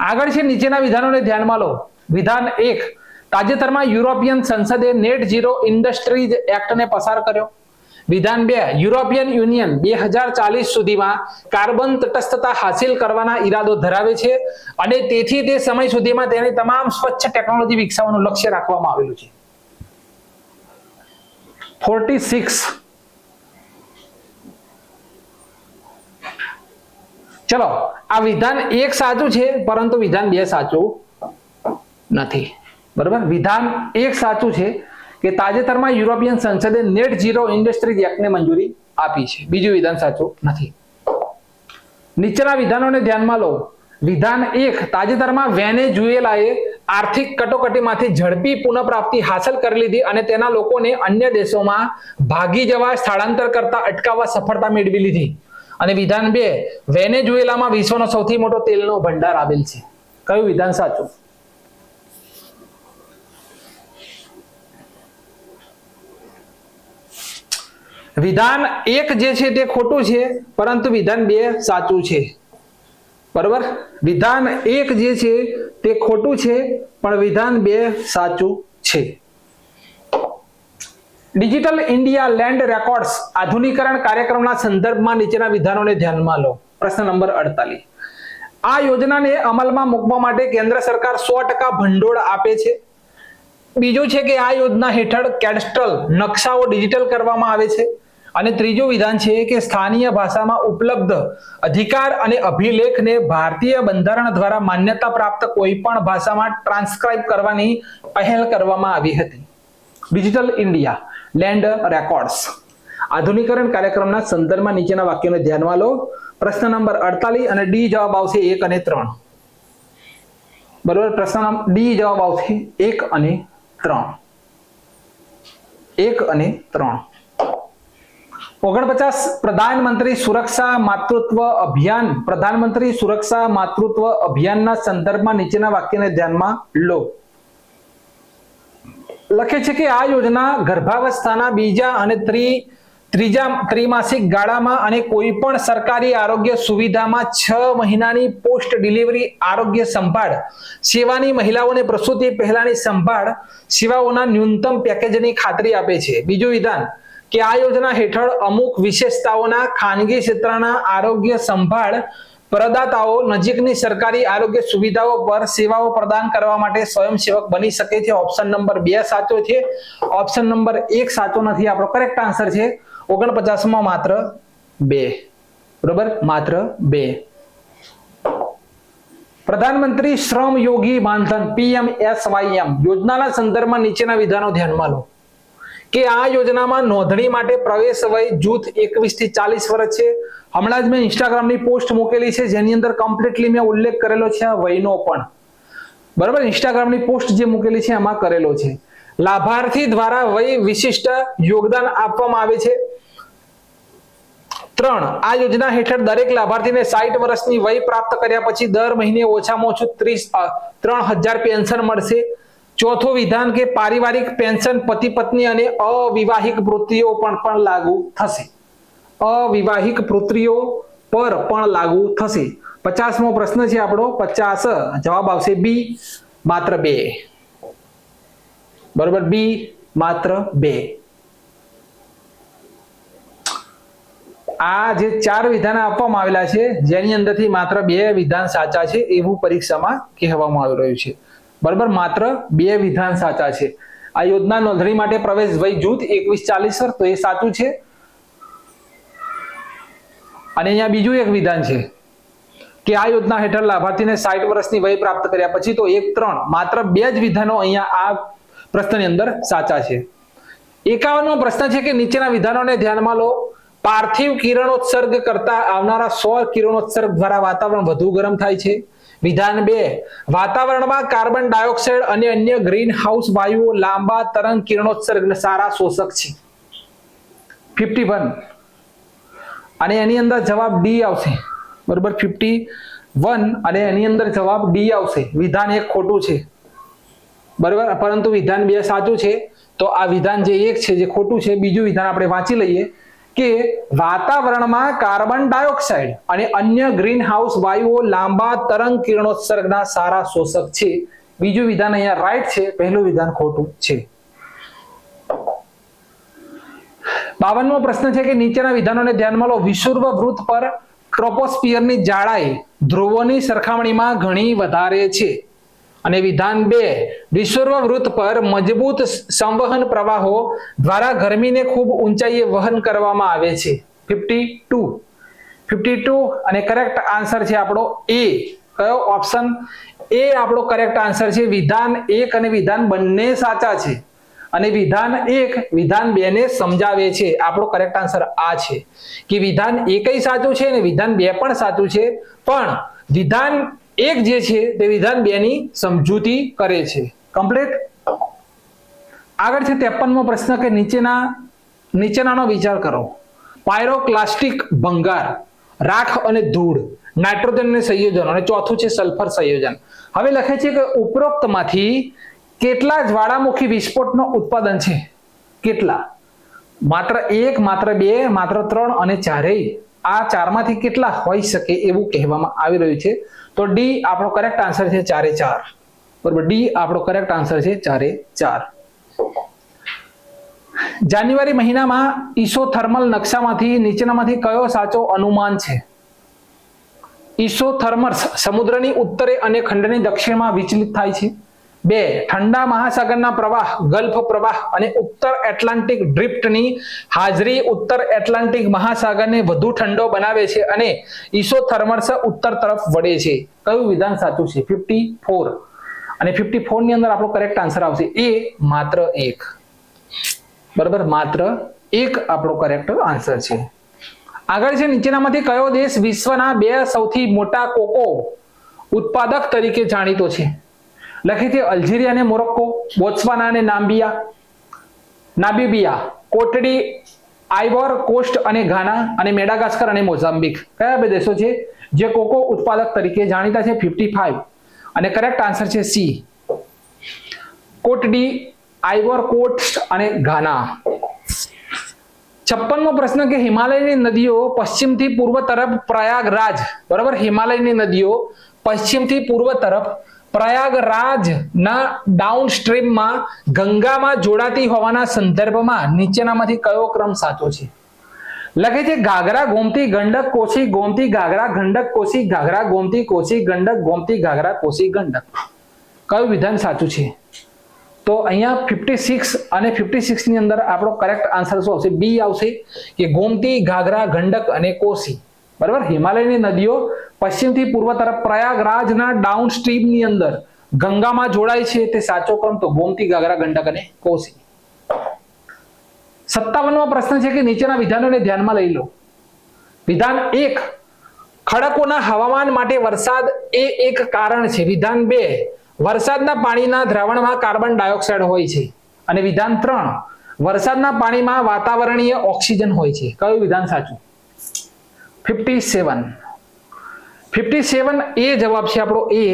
આગળ છે નીચેના વિધાનોને ધ્યાનમાં લો. વિધાન 1, તાજેતરમાં યુરોપિયન સંસદે નેટ ઝીરો ઇન્ડસ્ટ્રીઝ એક્ટને પસાર કર્યો. વિધાન 2, યુરોપિયન યુનિયન 2040 સુધીમાં કાર્બન તટસ્થતા હાંસિલ કરવાના ઈરાદો ધરાવે છે અને તેથી તે સમય સુધીમાં તેની તમામ સ્વચ્છ ટેકનોલોજી વિકસાવવાનું લક્ષ્ય રાખવામાં આવેલું છે. 46. ચલો, આ વિધાન 1 સાચું છે પરંતુ વિધાન 2 સાચું નથી. બરાબર, વિધાન 1 સાચું છે કે તાજેતરમાં યુરોપિયન સંસદે નેટ ઝીરો ઇન્ડસ્ટ્રીઝ એક્ટને મંજૂરી આપી છે. બીજું વિધાન સાચું નથી. નીચેના વિધાનોને ધ્યાનમાં લો. વિધાન 1, તાજેતરમાં વેનેઝુએલાએ આર્થિક કટોકટીમાંથી ઝડપી પુનઃપ્રાપ્તિ હાંસલ કરી લીધી અને તેના લોકોને અન્ય દેશોમાં ભાગી જવા સ્થળાંતર કરતા અટકાવવા સફળતા મેળવી લીધી. અને વિધાન 2, વેનેઝુએલામાં વિશ્વનો સૌથી મોટો તેલનો ભંડાર આવેલ છે. કયું વિધાન સાચું? વિધાન 1 જે છે તે ખોટું છે પરંતુ વિધાન 2 સાચું છે. બરાબર, વિધાન 1 જે છે તે ખોટું છે પણ વિધાન 2 સાચું છે. ડિજિટલ ઇન્ડિયા લેન્ડ રેકોર્ડ્સ આધુનિકરણ કાર્યક્રમના સંદર્ભમાં નીચેના વિધાનોને ધ્યાનમાં લો. પ્રશ્ન નંબર 48. આ યોજનાને અમલમાં મૂકવા માટે કેન્દ્ર સરકાર 100% ભંડોળ આપે છે. બીજું છે કે આ યોજના હેઠળ કેડસ્ટ્રલ નકશાઓ ડિજિટલ કરવામાં આવે છે. અને ત્રીજું વિધાન છે કે સ્થાનીય ભાષામાં ઉપલબ્ધ અધિકાર અને અભિલેખને ભારતીય બંધારણ દ્વારા માન્યતા પ્રાપ્ત કોઈ પણ ભાષામાં ટ્રાન્સક્રાઇબ કરવાની પહેલ કરવામાં આવી હતી. ડિજિટલ ઇન્ડિયા લેન્ડ રેકોર્ડ્સ આધુનિકરણ કાર્યક્રમના સંદર્ભમાં નીચેના વાક્યોને ધ્યાનમાં લો. પ્રશ્ન નંબર 48 અને ડી જવાબ આવશે 1 અને 3. બરોબર, પ્રશ્ન ડી જવાબ આવશે 1 અને 3. 1 અને 3. 49 પ્રધાનમંત્રી સુરક્ષા માતૃત્વ અભિયાનના સંદર્ભમાં નીચેના વાક્યને ધ્યાનમાં લો. લખે છે કે આ યોજના ગર્ભાવસ્થાના બીજા અને ત્રીજા ત્રિમાસિક ગાળામાં અને કોઈ પણ સરકારી આરોગ્ય સુવિધામાં 6 મહિનાની પોસ્ટ ડિલિવરી આરોગ્ય સંભાળ સેવાની મહિલાઓને પ્રસૂતિ પહેલાની સંભાળ સેવાઓના ન્યૂનતમ પેકેજની ખાતરી આપે છે. બીજું વિધાન કે આ યોજના હેઠળ અમુક વિશેષતાઓના ખાનગી ક્ષેત્રના આરોગ્ય સંભાળ પ્રદાતાઓ નજીકની સરકારી આરોગ્ય સુવિધાઓ પર સેવાઓ પ્રદાન કરવા માટે સ્વયંસેવક બની શકે છે. ઓપ્શન નંબર 2 સાચો છે. ઓપ્શન નંબર 1 સાચો નથી. આપણો કરેક્ટ આન્સર છે 49 માં માત્ર 2. બરોબર, માત્ર 2. પ્રધાનમંત્રી શ્રમ યોગી માનધન PMSYM યોજનાના સંદર્ભમાં નીચેના વિધાનો ધ્યાનમાં લો. કે આ યોજનામાં નોંધણી માટે પ્રવેશ વય જૂથ 21 થી 40 વર્ષ છે. હમણાં જ મેં ઇન્સ્ટાગ્રામની પોસ્ટ મૂકેલી છે જેની અંદર કમ્પ્લીટલી મેં ઉલ્લેખ કરેલો છે આ વયનો પણ. બરાબર, ઇન્સ્ટાગ્રામની પોસ્ટ જે મૂકેલી છે એમાં કરેલો છે. લાભાર્થી દ્વારા વય વિશિષ્ટ યોગદાન આપવામાં આવે છે. 3 આ યોજના હેઠળ દરેક લાભાર્થીને 60 વર્ષની વય પ્રાપ્ત કર્યા પછી દર મહિને ઓછામાં ઓછું 3000 પેન્શન મળશે. ચોથું વિધાન કે પારિવારિક પેન્શન પતિ પત્ની અને અવિવાહિક પુત્રીઓ પર પણ લાગુ થશે. અવિવાહિક પુત્રીઓ પર પણ લાગુ થશે. 50મો પ્રશ્ન છે આપણો 50. જવાબ આવશે બી, માત્ર 2. બરોબર, બી માત્ર 2. આ જે 4 વિધાન આપવામાં આવેલા છે જેની અંદરથી માત્ર 2 વિધાન સાચા છે એવું પરીક્ષામાં કહેવામાં આવી રહ્યું છે. બરાબર, માત્ર 2 વિધાન સાચા છે. આ યોજના નોંધણી માટે પ્રવેશ વય જૂથ 21-40 વર્ષ, તો એ સાચું છે. અને અહીંયા બીજું એક વિધાન છે કે આ યોજના હેઠળ લાભાર્થીને 60 વર્ષની વય પ્રાપ્ત કર્યા પછી, તો 1, 3 માત્ર 2 જ વિધાનો અહીંયા આ પ્રશ્નની અંદર સાચા છે. 51મો પ્રશ્ન છે કે નીચેના વિધાનોને ધ્યાનમાં લો. પાર્થિવ કિરણોત્સર્ગ કરતા આવનારા સૌર કિરણોત્સર્ગ દ્વારા વાતાવરણ વધુ ગરમ થાય છે. વિધાન 2 વાતાવરણમાં કાર્બન ડાયોક્સાઇડ અને અન્ય ગ્રીન હાઉસ વાયુઓ લાંબા તરંગ કિરણોત્સર્ગને સારા શોષક છે. 51 અને એની અંદર જવાબ ડી આવશે. બરોબર, 51 અને એની અંદર જવાબ ડી આવશે. વિધાન 1 ખોટું છે. બરોબર, પરંતુ વિધાન 2 સાચું છે. તો આ વિધાન જે 1 છે જે ખોટું છે. બીજું વિધાન આપણે વાંચી લઈએ કે વાતાવરણમાં કાર્બન ડાયોક્સાઇડ અને અન્ય ગ્રીન હાઉસ વાયુઓ લાંબા તરંગ કિરણોત્સર્ગના સારા શોષક છે. બીજું વિધાન અહીંયા રાઈટ છે, પહેલું વિધાન ખોટું છે. 52મો પ્રશ્ન છે કે નીચેના વિધાનોને ધ્યાનમાં લો. વિષુવવૃત્ત પર ટ્રોપોસ્ફિયરની જાડાઈ ધ્રુવોની સરખામણીમાં ઘણી વધારે છે. અને વિધાન 2 વિષુવવૃત્ત પર મજબૂત સંવહન પ્રવાહો દ્વારા ગરમીને ખૂબ ઊંચાઈએ વહન કરવામાં આવે છે. 52 અને કરેક્ટ આન્સર છે આપણો એ. કયો? ઓપ્શન એ આપણો કરેક્ટ આન્સર છે. વિધાન 1 અને વિધાન બંને સાચા છે અને વિધાન 1 વિધાન 2 ને સમજાવે છે. આપણો કરેક્ટ આન્સર આ છે કે વિધાન 1 સાચું છે અને વિધાન 2 પણ સાચું છે, પણ વિધાન 1 જે છે તે વિધાન 2 ની સમજૂતી કરે છે. કમ્પ્લીટ. આગળ છે 53મો પ્રશ્ન કે નીચેનાનો વિચાર કરો. પાયરોક્લાસ્ટિક ભંગાર, રાખ અને ધૂળ, નાઇટ્રોજન સંયોજન અને ચોથું છે સલ્ફર સંયોજન. હવે લખે છે કે ઉપરોક્તમાંથી કેટલા જ્વાળામુખી વિસ્ફોટનું ઉત્પાદન છે? કેટલા? માત્ર 1, માત્ર 2, માત્ર 3 અને 4. આ 4માંથી કેટલા હોઈ શકે એવું કહેવામાં આવી રહ્યું છે. તો ડી આપણો કરેક્ટ આન્સર છે 4. બરોબર, ડી આપણો કરેક્ટ આન્સર છે 4. જાન્યુઆરી મહિનામાં ઇસોથર્મલ નકશામાંથી નીચેનામાંથી કયો સાચો અનુમાન છે? ઇસોથર્મલ્સ સમુદ્રની ઉત્તરે અને ખંડની દક્ષિણમાં વિચલિત થાય છે. 2 ઠંડા મહાસાગરના પ્રવાહ, ગલ્ફ પ્રવાહ અને ઉત્તર એટલાન્ટિક ડ્રિફ્ટની હાજરી ઉત્તર એટલાન્ટિક મહાસાગરને વધુ ઠંડો બનાવે છે અને ઇસોથર્મલ્સ ઉત્તર તરફ વળે છે. કયું વિધાન સાચું છે? 54 અને 54 ની અંદર આપણો કરેક્ટ આન્સર આવશે એ, માત્ર 1. બરાબર, માત્ર 1 આપણો કરેક્ટ આન્સર છે. આગળ છે નીચેનામાંથી કયો દેશ વિશ્વના 2 સૌથી મોટા કોકો ઉત્પાદક તરીકે જાણીતો છે? લખી છે અલ્જીરિયા અને મોરોક્કો, બોત્સવાના અને નામીબિયા, કોટડી આઇવોર કોસ્ટ અને ઘાના, અને મેડાગાસ્કર અને મોઝામ્બિક. કયા 2 દેશો છે જે કોકો ઉત્પાદક તરીકે જાણીતા છે? 55 અને કરેક્ટ આન્સર છે સી, કોટડી આઇવોર કોસ્ટ અને ઘાના. 56મો પ્રશ્ન કે હિમાલયની નદીઓ પશ્ચિમથી પૂર્વ તરફ પ્રયાગરાજ, બરાબર, હિમાલયની નદીઓ પશ્ચિમથી પૂર્વ તરફ પ્રયાગરાજના ડાઉનસ્ટ્રીમમાં ગંગામાં જોડાતી હોવાના સંદર્ભમાં નીચેનામાંથી કયો ક્રમ સાચો છે? લખે છે ઘાઘરા ગોમતી ગંડક કોસી ગોમતી ઘાઘરા ગંડક કોસી ઘાઘરા ગોમતી કોસી ગંડક ગોમતી ઘાઘરા કોસી ગંડક. કયું વિધાન સાચું છે? તો અહીંયા 56 અને 56 ની અંદર આપણો કરેક્ટ આન્સર શું આવશે? બી આવશે કે ગોમતી ઘાઘરા ગંડક અને કોસી, બરાબર. હિમાલયની નદીઓ પશ્ચિમથી પૂર્વ તરફ પ્રયાગરાજના ડાઉનસ્ટ્રીમ ની અંદર ગંગામાં જોડાય છે, તે સાચો ક્રમ તો ગોમતી ઘાઘરા ગંડક અને કોસી. 57મો પ્રશ્ન છે કે નીચેના વિધાનોને ધ્યાનમાં લઈ લો. વિધાન 1, ખડકોના હવામાન માટે વરસાદ એ એક કારણ છે. વિધાન 2, વરસાદના પાણીના દ્રાવણમાં કાર્બન ડાયોક્સાઇડ હોય છે. અને વિધાન 3, વરસાદના પાણીમાં વાતાવરણીય ઓક્સિજન હોય છે. કયું વિધાન સાચું? 57 એ જવાબ છે આપણો એ,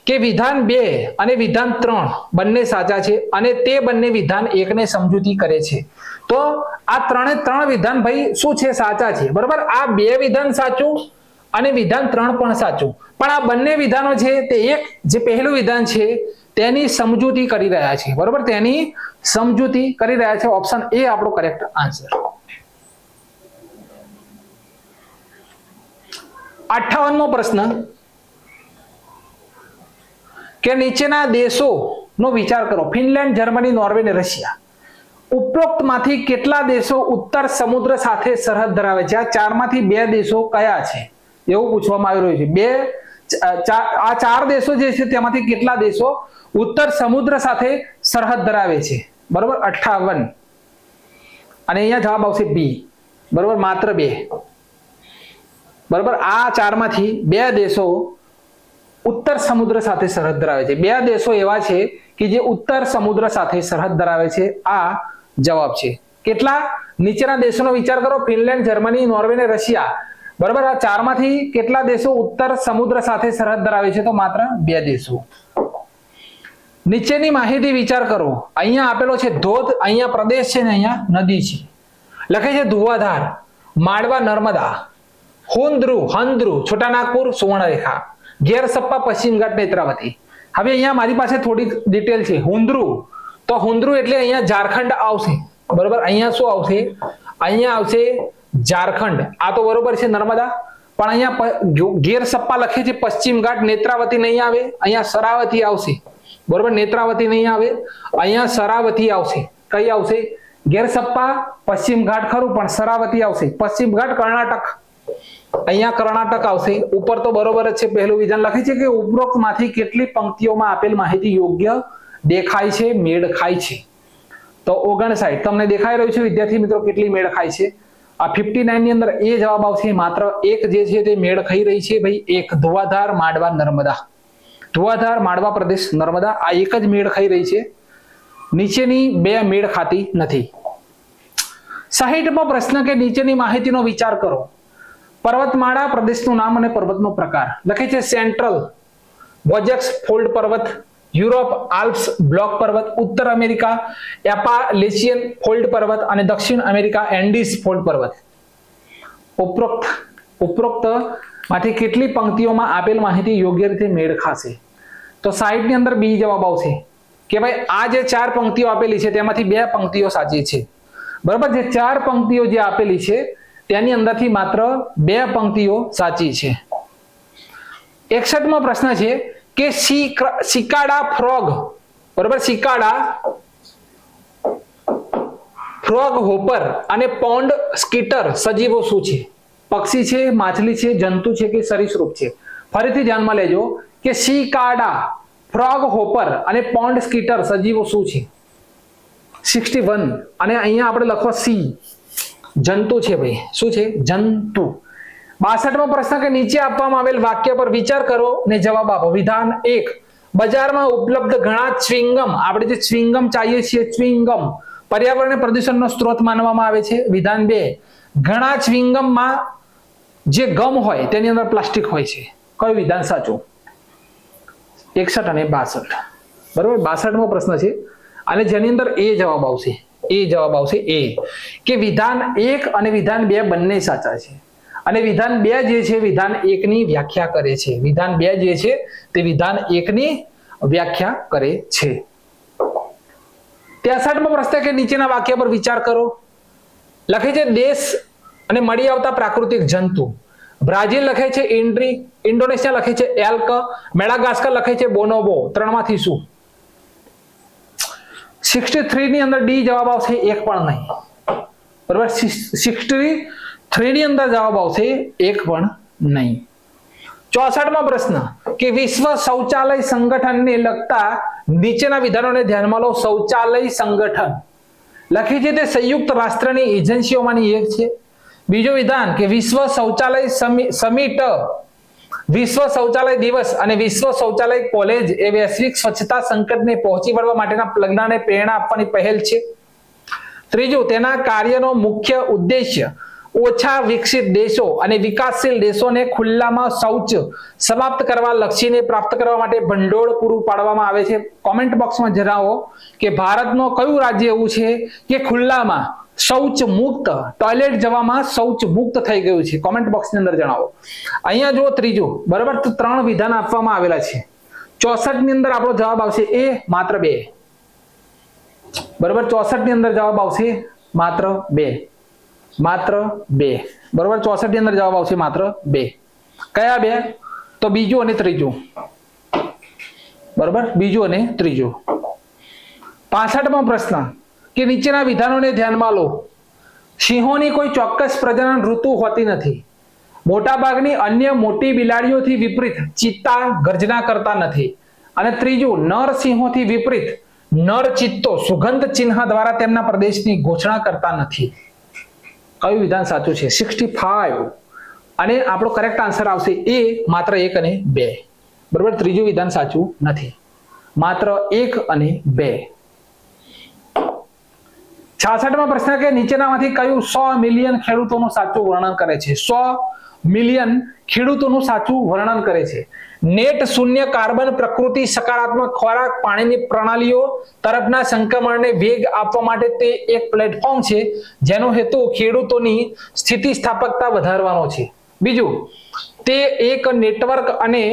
કે વિધાન 2 અને વિધાન 3 બંને સાચા છે અને તે બંને વિધાન 1 ને સમજૂતી કરે છે. તો આ ત્રણ વિધાન ભાઈ શું છે? સાચા છે, બરાબર. આ 2 વિધાન સાચું અને વિધાન 3 પણ સાચું, પણ આ બંને વિધાનો છે તે એક જે પહેલું વિધાન છે તેની સમજૂતી કરી રહ્યા છે, બરાબર. તેની સમજૂતી કરી રહ્યા છે. ઓપ્શન એ આપણો કરેક્ટ આન્સર. 58મો પ્રશ્ન કે નીચેના દેશોનો વિચાર કરો. ફિનલેન્ડ, જર્મની, નોર્વે અને રશિયા. ઉપરોક્તમાંથી કેટલા દેશો ઉત્તર સમુદ્ર સાથે સરહદ ધરાવે છે? આ 4માંથી 2 દેશો કયા છે એવું પૂછવામાં આવી રહ્યું છે. આ 4 દેશો જે છે તેમાંથી કેટલા દેશો ઉત્તર સમુદ્ર સાથે સરહદ ધરાવે છે? બરોબર, 58. અને અહીંયા જવાબ આવશે બી, બરોબર, માત્ર 2. બરોબર, આ 4માંથી 2 દેશો ઉત્તર સમુદ્ર સાથે સરહદ ધરાવે છે. 2 દેશો એવા છે કે જે ઉત્તર સમુદ્ર સાથે સરહદ ધરાવે છે. આ જવાબ છે. કેટલા? નીચેના દેશોનો વિચાર કરો. ફિનલેન્ડ, જર્મની, નોર્વે અને રશિયા. બરાબર, આ 4માંથી કેટલા દેશો ઉત્તર સમુદ્ર સાથે સરહદ ધરાવે છે? તો માત્ર 2 દેશો. નીચેની માહિતી વિચાર કરો. અહીંયા આપેલો છે ધોધ, અહીંયા પ્રદેશ છે ને અહીંયા નદી છે. લખે છે ધુવાધાર, માળવા, નર્મદા, હુંદ્રુ, હંદ્રુ, છોટાનાગપુર, સુવર્ણરેખા, ગેરસપ્પા, પશ્ચિમ ઘાટ, નેત્રાવતી. હવે અહીંયા મારી પાસે થોડી ડિટેલ છે. હુંદ્રુ, તો હુંદ્રુ એટલે અહીંયા ઝારખંડ આવશે, બરોબર. અહીંયા શું આવશે? અહીંયા આવશે ઝારખંડ. આ તો બરોબર છે નર્મદા, પણ અહીંયા ગેરસપ્પા લખે છે પશ્ચિમ ઘાટ, નેત્રાવતી નહીં આવે. અહીંયા શરાવતી આવશે, બરોબર. નેત્રાવતી નહીં આવે, અહીંયા શરાવતી આવશે. કઈ આવશે? ગેરસપ્પા, પશ્ચિમ ઘાટ ખરું, પણ શરાવતી આવશે. પશ્ચિમ ઘાટ કર્ણાટક, અહીંયા કર્ણાટક આવશે. ઉપર તો બરોબર જ છે. પહેલું વિધાન લખે છે કે ઉપરોક્તમાંથી કેટલી પંક્તિઓમાં આપેલ માહિતી યોગ્ય દેખાય છે, મેળ ખાય છે? તો 59. તમને દેખાઈ રહ્યું છે વિદ્યાર્થી મિત્રો કેટલી મેળ ખાય છે? આ 59 ની અંદર એ જવાબ આવશે. માત્ર એક જે છે તે મેળ ખાઈ રહી છે ભાઈ. એક ધુવાધાર, માળવા, નર્મદા. ધુવાધાર, માળવા પ્રદેશ, નર્મદા, આ એક જ મેળ ખાઈ રહી છે. નીચેની 2 મેળ ખાતી નથી. 60મો પ્રશ્ન કે નીચેની માહિતીનો વિચાર કરો. પર્વતમાળા પ્રદેશનું નામ અને પર્વતનો પ્રકાર. લખે છે સેન્ટ્રલ વોજેક્સ ફોલ્ડ પર્વત, યુરોપ આલ્પ્સ બ્લોક પર્વત, ઉત્તર અમેરિકા એપાલેચિયન ફોલ્ડ પર્વત અને દક્ષિણ અમેરિકા એન્ડીઝ ફોલ્ડ પર્વત. ઉપરોક્ત માંથી કેટલી પંક્તિઓમાં આપેલ માહિતી યોગ્ય રીતે મેળ ખાશે? તો 60 ની અંદર બી જવાબ આવશે કે ભાઈ આ જે 4 પંક્તિઓ આપેલી છે તેમાંથી 2 પંક્તિઓ સાચી છે, બરાબર. જે 4 પંક્તિઓ જે આપેલી છે તેની અંદરથી માત્ર 2 પંક્તિઓ સાચી છે. 61મો પ્રશ્ન છે કે સિકાડા ફ્રોગ, બરાબર, સિકાડા ફ્રોગ હોપર અને પોન્ડ સ્કીટર સજીવો શું છે? પક્ષી છે, માછલી છે, જંતુ છે કે સરીસૃપ છે? ફરીથી ધ્યાનમાં લેજો કે સિકાડા, ફ્રોગ હોપર અને પોન્ડ સ્કીટર સજીવો શું છે? 61. અને અહીંયા આપણે લખવા સી, જંતુ છે ભાઈ. શું છે? જંતુ. 62મો પ્રશ્ન કે નીચે આપવામાં આવેલ વાક્ય પર વિચાર કરો ને જવાબ આપો. વિધાન 1, બજારમાં ઉપલબ્ધ ઘણા ચ્વિંગમ, આપણે જે ચ્વિંગમ ચાહીએ છીએ, ચ્વિંગમ પર્યાવરણ પ્રદૂષણનો સ્ત્રોત માનવામાં આવે છે. વિધાન 2, ઘણા ચ્વિંગમમાં જે ગમ હોય તેની અંદર પ્લાસ્ટિક હોય છે. કયું વિધાન સાચું? 61 અને 62, બરોબર. 62મો પ્રશ્ન છે અને જેની અંદર એ જવાબ આવશે. એ જવાબ આવશે એ, કે વિધાન 1 અને વિધાન 2 બંને સાચા છે અને વિધાન 2 જે છે વિધાન 1 ની વ્યાખ્યા કરે છે. વિધાન 2 જે છે તે વિધાન 1 ની વ્યાખ્યા કરે છે. 63મો પ્રશ્ન કે નીચેના વાક્ય પર વિચાર કરો. લખે છે દેશ અને મળી આવતા પ્રાકૃતિક જંતુ. બ્રાઝિલ લખે છે ઇન્ડ્રી, ઇન્ડોનેશિયા લખે છે એલ્ક, મેડાગાસ્કર લખે છે બોનોબો. ત્રણમાંથી શું? 63 ની અંદર ડી જવાબ આવશે, એક પણ નહીં. બરાબર, 63 ની અંદર જવાબ આવશે એક પણ નહીં. 64મો પ્રશ્ન કે વિશ્વ શૌચાલય સંગઠનને લગતા નીચેના વિધાનોને ધ્યાનમાં લો. શૌચાલય સંગઠન લખે છે તે સંયુક્ત રાષ્ટ્રની એજન્સીઓમાંની એક છે. બીજો વિધાન કે વિશ્વ શૌચાલય સમિટ, વિશ્વ શૌચાલય દિવસ અને વિશ્વ શૌચાલય કોલેજ એ વૈશ્વિક સ્વચ્છતા સંકટને પહોંચી વળવા માટેના પ્રેરણાને પ્રેરણા આપવાની પહેલ છે. ત્રીજું, તેના કાર્યનો મુખ્ય ઉદ્દેશ્ય ઓછા વિકસિત દેશો અને વિકાસશીલ દેશોને ખુલ્લામાં શૌચ સમાપ્ત કરવા લક્ષીને પ્રાપ્ત કરવા માટે ભંડોળ પૂરું પાડવામાં આવે છે. કોમેન્ટ બોક્સમાં જણાવો કે ભારતનું કયું રાજ્ય એવું છે કે ખુલ્લામાં શૌચ મુક્ત, ટોયલેટ જવામાં શૌચ મુક્ત થઈ ગયું છે? કોમેન્ટ બોક્સની અંદર જણાવો. અહીંયા જો ત્રીજું, બરાબર, તો 3 વિધાન આપવામાં આવેલા છે. 64 ની અંદર આપણો જવાબ આવશે એ, માત્ર 2. બરાબર, 64 ની અંદર જવાબ આવશે માત્ર 2, માત્ર 2. બરાબર, 64 ની અંદર જવાબ આવશે માત્ર 2. કયા 2? તો બીજું અને ત્રીજું. બરાબર, બીજું અને ત્રીજું. 65મો પ્રશ્ન કે નીચેના વિધાનોને ધ્યાનમાં લો. સિંહોની કોઈ ચોક્કસ પ્રજનન ઋતુ હોતી નથી. મોટાભાગની અન્ય મોટી બિલાડીઓથી વિપરીત ચિત્તા ગર્જના કરતા નથી. અને ત્રીજું, નર સિંહોથી વિપરીત નર ચિત્તો સુગંધ ચિહ્ન દ્વારા તેમના પ્રદેશની ઘોષણા કરતા નથી. કયું વિધાન સાચું છે? 65. અને આપણો કરેક્ટ આન્સર આવશે એ, માત્ર 1 અને 2. બરાબર, ત્રીજું વિધાન સાચું નથી, માત્ર 1 અને 2. 66મો પ્રશ્ન કે નીચેનામાંથી કયું 100 મિલિયન ખેડૂતોનું સાચું વર્ણન કરે છે? 100 મિલિયન ખેડૂતોનું સાચું વર્ણન કરે છે. નેટ શૂન્ય કાર્બન પ્રકૃતિ સકારાત્મક ખોરાક પાણીની પ્રણાલીઓ તરફના સંક્રમણને વેગ આપવા માટે તે એક પ્લેટફોર્મ છે જેનો હેતુ ખેડૂતોની સ્થિતિસ્થાપકતા વધારવાનો છે. બીજું, તે એક નેટવર્ક અને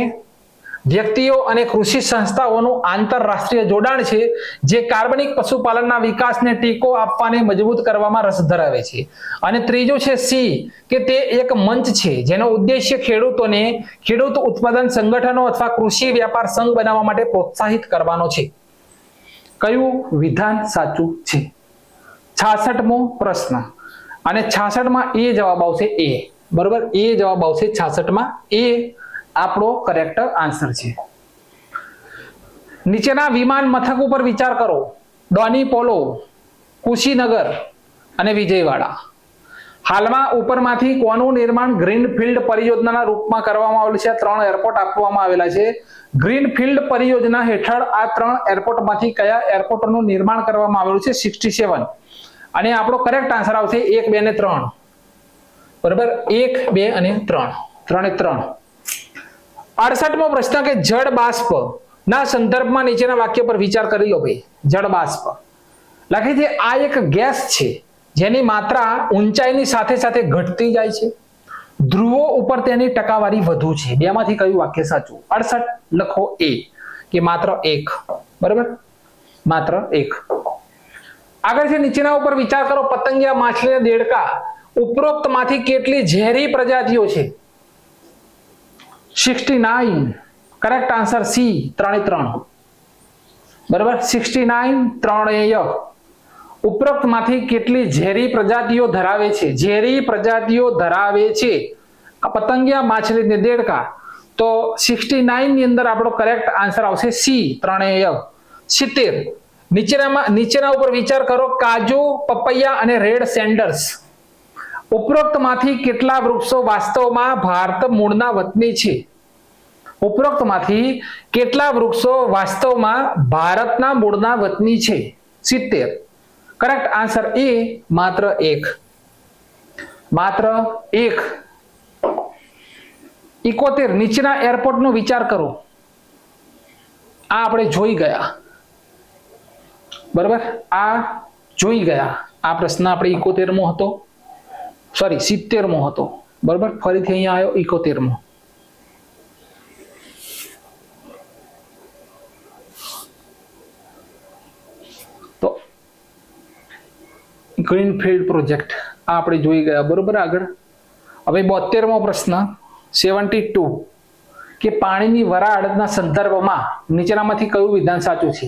વ્યક્તિઓ અને કૃષિ સંસ્થાઓનું આંતરરાષ્ટ્રીય જોડાણ છે જે કાર્બનિક પશુપાલનના વિકાસને ટેકો આપવાને મજબૂત કરવામાં રસ ધરાવે છે. અને ત્રીજું છે સી, કે તે એક મંચ છે જેનો ઉદ્દેશ્ય ખેડૂતોને ખેડૂત ઉત્પાદન સંગઠનો અથવા કૃષિ વ્યાપાર સંઘ બનાવવા માટે પ્રોત્સાહિત કરવાનો છે. કયું વિધાન સાચું છે? 66મો પ્રશ્ન, અને 66માં એ જવાબ આવશે એ. બરોબર, એ જવાબ આવશે 66માં એ, આપણો કરેક્ટ આન્સર છે. નીચેના વિમાન મથક ઉપર વિચાર કરો. ડોની પોલો, કુશીનગર અને વિજયવાડા. હાલમાં ઉપરમાંથી કોનું નિર્માણ ગ્રીનફિલ્ડ પરિયોજનાના રૂપમાં કરવામાં આવેલું છે? 3 એરપોર્ટ આપવામાં આવેલા છે. ગ્રીનફિલ્ડ પરિયોજના હેઠળ આ 3 એરપોર્ટમાંથી કયા એરપોર્ટનું નિર્માણ કરવામાં આવેલું છે? 67. અને આપણો કરેક્ટ આન્સર આવશે 1, 2 અને 3. બરાબર, 1, 2 અને 3, 3 એ 3. 68મો પ્રશ્ન કે જળ બાષ્પ ના સંદર્ભમાં નીચેના વાક્ય પર વિચાર કરી લો ભાઈ. જળ બાષ્પ લખે છે આ એક ગેસ છે જેની માત્રા ઊંચાઈની સાથે સાથે ઘટતી જાય છે. ધ્રુવો ઉપર તેની ટકાવારી વધુ છે. બેમાંથી કયું વાક્ય સાચું? 68 લખો એ, કે માત્ર 1. બરાબર, માત્ર 1. આગળ છે નીચેના ઉપર વિચાર કરો. પતંગિયા, માછલી, દેડકા ઉપરોક્તમાંથી કેટલી ઝેરી પ્રજાતિઓ છે? 69. કરેક્ટ આન્સર સી, 3 એ 3. બરાબર, 69, 3 ઉપરોક્તમાંથી કેટલી ઝેરી પ્રજાતિઓ ધરાવે છે? ઝેરી પ્રજાતિઓ ધરાવે છે આ પતંગિયા, માછલી ને દેડકા. તો 69 ની અંદર આપણો કરેક્ટ આન્સર આવશે સી, 3 70. નીચેના ઉપર વિચાર કરો. કાજુ, પપૈયા અને રેડ સેન્ડર્સ ઉપરોક્તમાંથી કેટલા વૃક્ષો વાસ્તવમાં ભારત મૂળના વતની છે? ઉપરોક્તમાંથી કેટલા વૃક્ષો વાસ્તવમાં ભારતના મૂળના વતની છે? 70. કરેક્ટ આન્સર એ, માત્ર 1. માત્ર 1. 71. નીચેના એરપોર્ટનો વિચાર કરો. આ આપણે જોઈ ગયા. બરાબર, આ જોઈ ગયા. આ પ્રશ્ન આપણે 71મો હતો, સોરી 70મો હતો. બરોબર, ફરીથી અહીંયા આવ્યો 71મો. તો ગ્રીનફિલ્ડ પ્રોજેક્ટ આ આપણે જોઈ ગયા. બરોબર, આગળ હવે 72મો પ્રશ્ન 72 કે પાણીની વરાળના સંદર્ભમાં નીચેનામાંથી કયું વિધાન સાચું છે?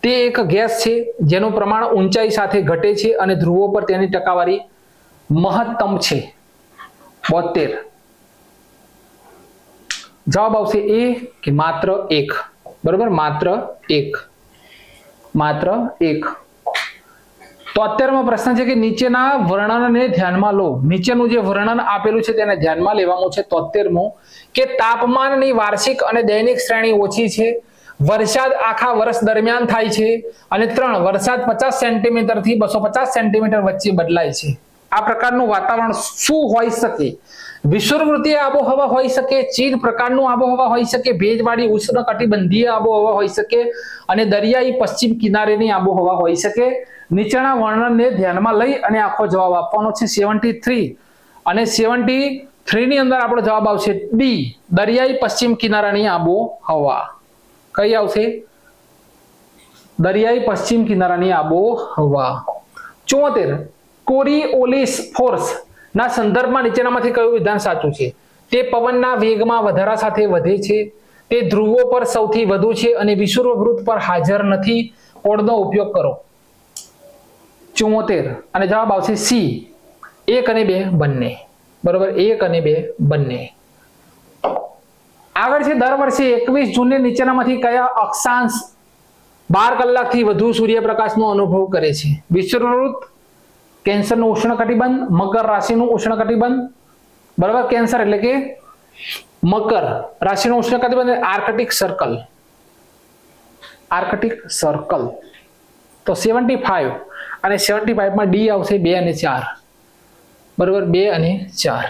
તે એક ગેસ છે જેનું પ્રમાણ ઊંચાઈ સાથે ઘટે છે અને ધ્રુવો પર તેની ટકાવારી મહત્તમ છે. 72 જવાબ આવશે એ કે માત્ર એક. બરોબર, માત્ર એક. 73મો પ્રશ્ન છે કે નીચેના વર્ણનને ધ્યાનમાં લો. નીચેનું જે વર્ણન આપેલું છે તેને ધ્યાનમાં લેવાનું છે. 73મો કે તાપમાનની વાર્ષિક અને દૈનિક શ્રેણી ઓછી છે, વરસાદ આખા વર્ષ દરમિયાન થાય છે, અને 3 વરસાદ 50 સેન્ટીમીટર થી 250 સેન્ટીમીટર વચ્ચે બદલાય છે. આ પ્રકારનું વાતાવરણ શું હોઈ શકે? વિષુવવૃત્તીય આબોહવા હોઈ શકે, ચીન પ્રકારનું આબોહવા હોઈ શકે, ભેજવાળી ઉષ્ણકટિબંધીય આબોહવા હોઈ શકે, અને દરિયાઈ પશ્ચિમ કિનારેની આબોહવા હોઈ શકે. નીચેના વર્ણનને ધ્યાનમાં લઈ અને આખો જવાબ આપવાનો છે. 73 અને 73 ની અંદર આપણો જવાબ આવશે ડી, દરિયાઈ પશ્ચિમ કિનારાની આબોહવા. કઈ આવશે? દરિયાઈ પશ્ચિમ કિનારાની આબોહવા. 74 કોરિઓલિસ ફોર્સ ના સંદર્ભમાં નીચેનામાંથી કયું વિધાન સાચું છે? તે પવનના વેગમાં વધારા સાથે વધે છે, તે ધ્રુવો પર સૌથી વધુ છે અને વિષુવવૃત્ત પર હાજર નથી. કોડનો ઉપયોગ કરો. 74 અને જવાબ આવશે સી, 1 અને 2 બંને. બરોબર, 1 અને 2 બંને. આગળ છે દર વર્ષે 21 જૂને નીચેનામાંથી કયા અક્ષાંશ 12 કલાકથી વધુ સૂર્યપ્રકાશનો અનુભવ કરે છે? વિષુવવૃત્ત, કેન્સરનું ઉષ્ણકટિબંધ, મકર રાશિનું ઉષ્ણકટિબંધ. બરાબર, કેન્સર એટલે કે મકર રાશિનું ઉષ્ણકટિબંધ, આર્કટિક સર્કલ. Arctic circle. તો 75 અને 75 માં ડી આવશે 2 અને 4. બરાબર, 2 અને 4.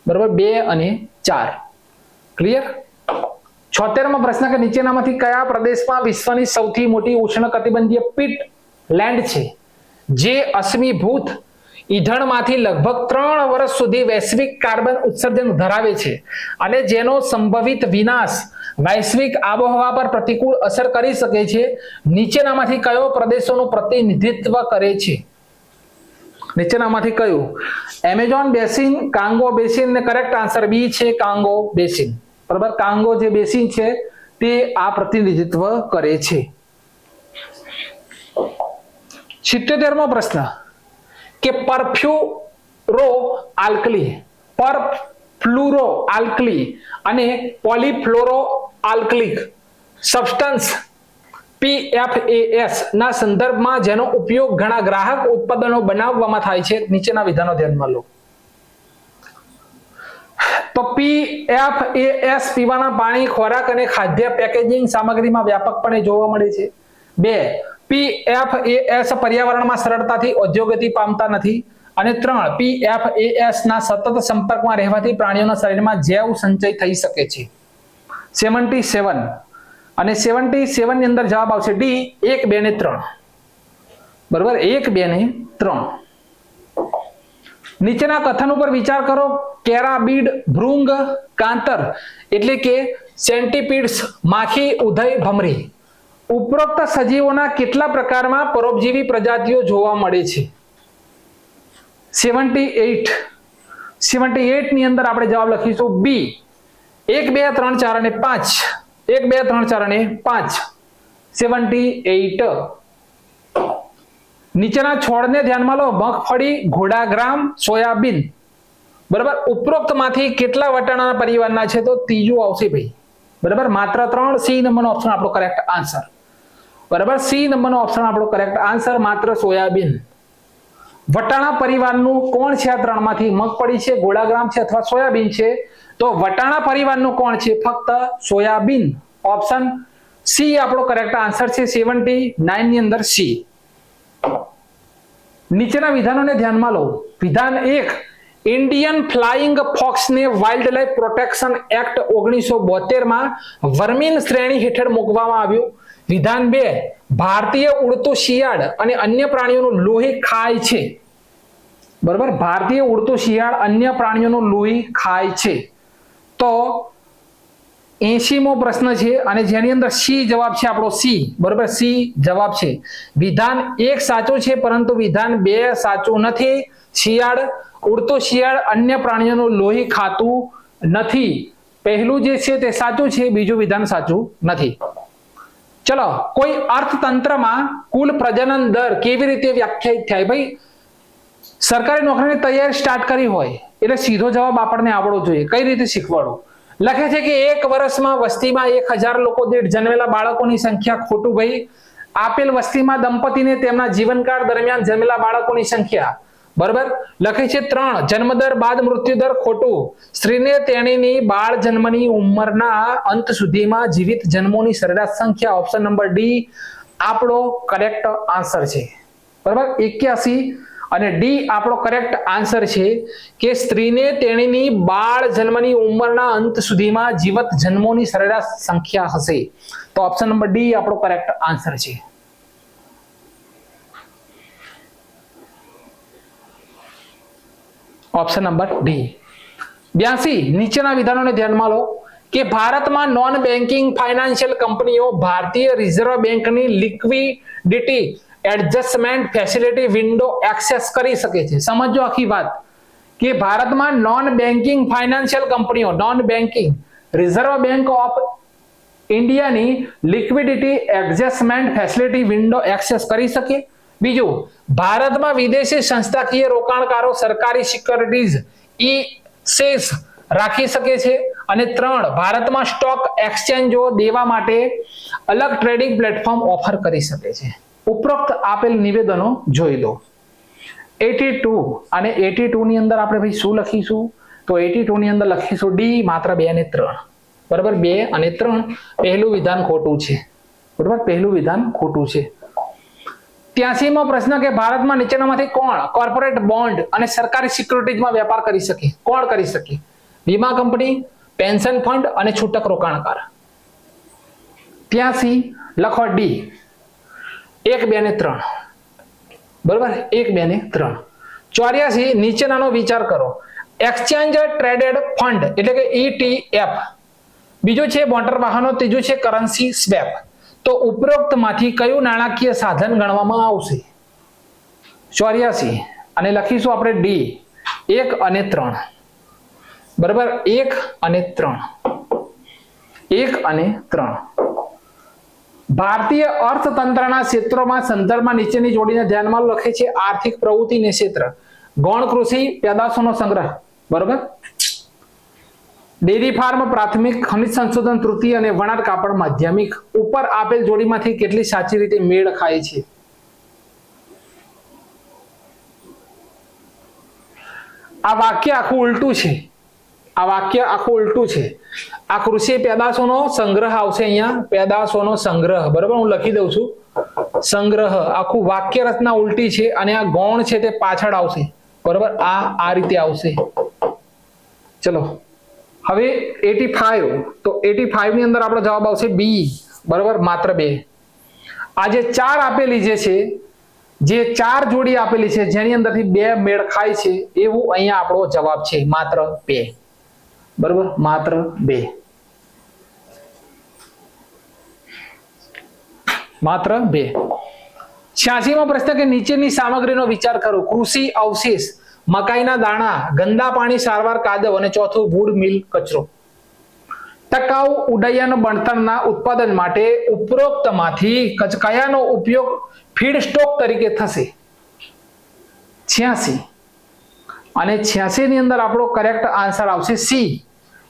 બરાબર, 2 અને 4. ક્લિયર? 76મો પ્રશ્ન કે નીચેનામાંથી કયા પ્રદેશમાં વિશ્વની સૌથી મોટી ઉષ્ણકટિબંધીય પીટ લેન્ડ છે જે અશ્મિભૂત ઈંધણમાંથી લગભગ 3 વર્ષ સુધી વૈશ્વિક કાર્બન ઉત્સર્જન ધરાવે છે અને જેનો સંભવિત વિનાશ વૈશ્વિક આબોહવા પર પ્રતિકૂળ અસર કરી શકે છે? નીચેનામાંથી કયો પ્રદેશોનું પ્રતિનિધિત્વ કરે છે? નીચેનામાંથી કયું? એમેઝોન બેસિન, કાંગો બેસિન ને કરેક્ટ આન્સર બી છે, કાંગો બેસિન. બરાબર, કાંગો જે બેસિન છે તે આ પ્રતિનિધિત્વ કરે છે. 77મો પ્રશ્ન કે પરફ્લુરો આલ્કલી અને પોલીફ્લોરો આલ્કલિક સબસ્ટન્સ PFAS ના સંદર્ભમાં જેનો ઉપયોગ ઘણા ગ્રાહક ઉત્પાદનો બનાવવામાં થાય છે, નીચેના વિધાનો ધ્યાનમાં લો. તો PFAS પીવાના પાણી, ખોરાક અને ખાદ્ય પેકેજિંગ સામગ્રીમાં વ્યાપકપણે જોવા મળે છે. 2 PFAS પર્યાવરણમાં સરળતાથી ઔદ્યોગિક પામતા નથી. અને 3 PFAS ના સતત સંપર્કમાં રહેવાથી પ્રાણીઓના શરીરમાં જૈવ સંચય થઈ શકે છે. 77 અને 77 ની અંદર જવાબ આવશે ડી, 1, 2 ને 3. બરોબર, 1, 2 ને 3. નીચેના કથન ઉપર વિચાર કરો. કેરાબીડ, ભૃંગ, કાંતર એટલે કે સેન્ટીપીડ્સ, માખી, ઉધઈ, ભમરી. ઉપરોક્ત સજીવોના કેટલા પ્રકારમાં પરોપજીવી પ્રજાતિઓ જોવા મળે છે? 78 ની અંદર આપણે જવાબ લખીશું બી, 1, 2, 3, 4 અને 5. 1, 2, 3, 4 અને 5. 78. નીચેના છોડને ધ્યાનમાં લો. મગફળી, ઘોડાગ્રામ, સોયાબીન. બરાબર, ઉપરોક્ત માંથી કેટલા વટાણાના પરિવારના છે? તો ત્રીજું આવશે ભાઈ. બરાબર, માત્ર 3. સી નંબરનો ઓપ્શન આપણો કરેક્ટ આન્સર. બરાબર, સી નંબરનો ઓપ્શન આપણો કરેક્ટ આન્સર, માત્ર સોયાબીન. વટાણા પરિવારનું કોણ છે? આ 3 માંથી મગફળી છે, ઘોડાગ્રામ છે અથવા સોયાબીન છે? તો વટાણા પરિવારનું કોણ છે? ફક્ત સોયાબીન. ઓપ્શન સી આપણો કરેક્ટ આન્સર છે. 79 ની અંદર સી. નીચેના વિધાનોને ધ્યાનમાં લો. વિધાન 1, ઇન્ડિયન ફ્લાઇંગ ફોક્સને વાઇલ્ડલાઇફ પ્રોટેક્શન એક્ટ 1972 માં વર્મીન શ્રેણી હેઠળ મૂકવામાં આવ્યું. વિધાન 2, ભારતીય ઉડતું શિયાળ અને અન્ય પ્રાણીઓનું લોહી ખાય છે. બરાબર, ભારતીય ઉડતું શિયાળ અન્ય પ્રાણીઓનું લોહી ખાય છે. તો 80મો પ્રશ્ન છે અને જેની અંદર સી જવાબ છે આપણો, સી. બરાબર, સી જવાબ છે. વિધાન 1 સાચું છે પરંતુ વિધાન 2 સાચું નથી. શિયાળ, ઉડતું શિયાળ અન્ય પ્રાણીઓનું લોહી ખાતું નથી. પહેલું જે છે તે સાચું છે, બીજું વિધાન સાચું નથી. ચલો, કોઈ અર્થતંત્રમાં કુલ પ્રજનન દર કેવી રીતે વ્યાખ્યાયિત થાય? ભાઈ, સરકારી નોકરીની તૈયારી સ્ટાર્ટ કરી હોય એટલે સીધો જવાબ આપણને આવડવો જોઈએ. કઈ રીતે શીખવાડો? લખે છે કે એક વર્ષમાં વસ્તીમાં 1000 લોકો દીઠ જન્મેલા બાળકોની સંખ્યા. ખોટું ભાઈ. આપેલ વસ્તીમાં દંપતીને તેમના જીવનકાળ દરમિયાન જન્મેલા બાળકોની સંખ્યા. બરાબર, લખે છે 3, જન્મદર બાદ મૃત્યુદર. ખોટું. સ્ત્રીને તેણીની બાળ જન્મની ઉંમરના અંત સુધીમાં જીવિત જન્મોની સરેરાશ સંખ્યા. ઓપ્શન નંબર ડી આપણો કરેક્ટ આન્સર છે. બરાબર, 81 અને ડી આપણો કરેક્ટ આન્સર છે કે સ્ત્રીને તેણીની બાળ જન્મની ઉંમરના અંત સુધીમાં જીવત જન્મોની સરેરાશ સંખ્યા હશે. તો ઓપ્શન નંબર ડી આપણો કરેક્ટ આન્સર છે. Option number D. 82, નીચેના વિધાનોને ધ્યાનમાં લો કે ભારતમાં નોન બેન્કિંગ ફાઇનાન્શિયલ કંપનીઓ ભારતીય રિઝર્વ બેંકની liquidity adjustment facility window access કરી શકે છે. સમજો આખી વાત કે ભારતમાં નોન બેન્કિંગ ફાઇનાન્શિયલ કંપનીઓ, non banking, reserve bank of ઇન્ડિયાની liquidity adjustment facility window access કરી શકે. બીજું, ભારતમાં વિદેશી સંસ્થાકીય રોકાણકારો સરકારી સિક્યોરિટીઝ શેર્સ રાખી શકે છે. અને 3, ભારતમાં સ્ટોક એક્સચેન્જો દેવા માટે અલગ ટ્રેડિંગ પ્લેટફોર્મ ઓફર કરી શકે છે. ઉપરોક્ત આપેલ નિવેદનો જોઈ લો. 82 અને 82 ની અંદર આપણે ભાઈ શું લખીશું? તો 82 ની અંદર લખીશું ડી, માત્ર 2 અને 3. બરાબર, 2 અને 3. પહેલું વિધાન ખોટું છે. બરાબર, પહેલું વિધાન ખોટું છે. 83મો પ્રશ્ન કે ભારતમાં નીચેનામાંથી કોણ કોર્પોરેટ બોન્ડ અને સરકારી સિક્યોરિટીઝમાં વેપાર કરી શકે? કોણ કરી શકે? વીમા કંપની, પેન્શન ફંડ અને છૂટક રોકાણકાર. 83 લખો ડી, 1, 2 અને 3. બરાબર, 1, 2 અને 3. 84, નીચેનાનો વિચાર કરો. એક્સચેન્જ ટ્રેડેડ ફંડ એટલે કે ETF. બીજું છે મોટર વાહનો. ત્રીજું છે કરન્સી સ્વેપ. તો ઉપરોક્તમાંથી કયું નાણાકીય સાધન ગણવામાં આવશે? 84 અને લખીશું આપણે ડી, 1 અને 3. બરાબર, 1 અને 3. 1 અને 3. ભારતીય અર્થતંત્રના ક્ષેત્રોમાં સંદર્ભમાં નીચેની જોડીને ધ્યાનમાં લખે છે. આર્થિક પ્રવૃત્તિને ક્ષેત્ર, ગૌણ કૃષિ, પેદાશોનો સંગ્રહ. બરાબર, ડેરી ફાર્મ પ્રાથમિક, ખનિજ સંશોધન તૃતીય અને વણાટ કાપડ માધ્યમિક. ઉપર આપેલ જોડીમાંથી કેટલી સાચી રીતે મેળ ખાય છે? આ વાક્ય આખું ઉલટું છે. આ વાક્ય આખું ઉલટું છે. આ કૃષિ પેદાશોનો સંગ્રહ આવશે અહીંયા, પેદાશોનો સંગ્રહ. બરાબર, હું લખી દઉં છું સંગ્રહ. આખું વાક્ય રચના ઉલટી છે અને આ ગૌણ છે તે પાછળ આવશે. બરાબર, આ રીતે આવશે. ચલો, હવે 85. તો 85 ની અંદર આપણો જવાબ આવશે બી. બરાબર, માત્ર 2. આ જે 4 આપેલી છે, જે 4 જોડી આપેલી છે જેની અંદરથી 2 મેળ ખાય છે એવું અહીંયા આપણો જવાબ છે, માત્ર 2. બરાબર, માત્ર 2. માત્ર 2. 86મો પ્રશ્ન કે નીચેની સામગ્રીનો વિચાર કરો. કૃષિ અવશેષ, મકાઈના દાણા, ગંદા પાણી સારવાર કાદવ અને ચોથું વુડ મિલ કચરો. ટકાઉ ઉડ્ડયન બણતણના ઉત્પાદન માટે ઉપરોક્તમાંથી કયાનો ઉપયોગ ફીડ સ્ટોક તરીકે થશે? 86 અને 86 ની અંદર આપણો કરેક્ટ આન્સર આવશે સી,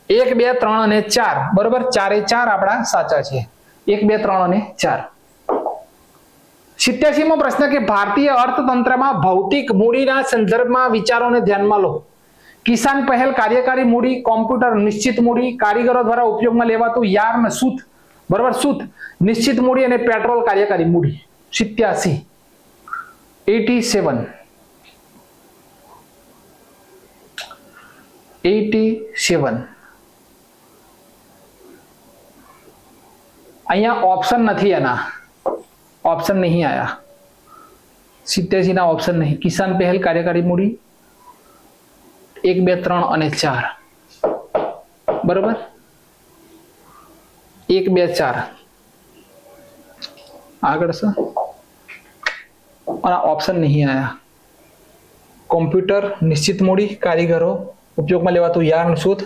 1, 2, 3 અને 4. બરાબર, 4 એ 4 આપણા સાચા છે. 1, 2, 3 અને 4. 87મો પ્રશ્ન કે ભારતીય અર્થતંત્રમાં ભૌતિક મૂડીના સંદર્ભમાં વિચારોને ધ્યાનમાં લો. કિસાન પહેલ, કાર્યકારી મૂડી, કોમ્પ્યુટર, નિશ્ચિત મૂડી, કારીગરો દ્વારા ઉપયોગમાં લેવાતું યાર્ન, સૂત. બરાબર, સૂત, નિશ્ચિત મૂડી અને પેટ્રોલ કાર્યકારી મૂડી. 87. 87. 87. અહીંયા ઓપ્શન નથી, એના ઓપ્શન નહીં આયા, 87 ના ઓપ્શન નહીં. કિસાન પહેલ કાર્યકારી મૂડી 1, 2, 3 અને 4. બરોબર, 1, 2, 4 આગળ છે અને ઓપ્શન નહીં આયા. કોમ્પ્યુટર નિશ્ચિત મૂડી, કારીગરો, ઉપયોગમાં લેવાતું યાર્ન સૂત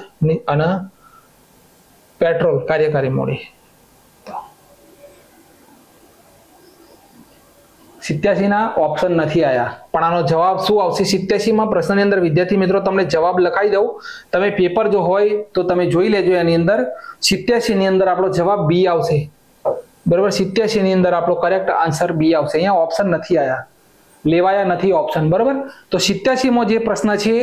અને પેટ્રોલ કાર્યકારી મૂડી. 87 ના ઓપ્શન નથી આયા, પણ આનો જવાબ શું આવશે? 87 માં પ્રશ્નની અંદર વિદ્યાર્થી મિત્રો તમને જવાબ લખાઈ દઉં, તમે પેપર જો હોય તો તમે જોઈ લેજો. એની અંદર 87 ની અંદર આપણો જવાબ બી આવશે. બરોબર, 87 ની અંદર આપણો કરેક્ટ આન્સર બી આવશે. અહીંયા ઓપ્શન નથી આયા, લેવાયા નથી ઓપ્શન. બરોબર, તો 87 માં જે પ્રશ્ન છે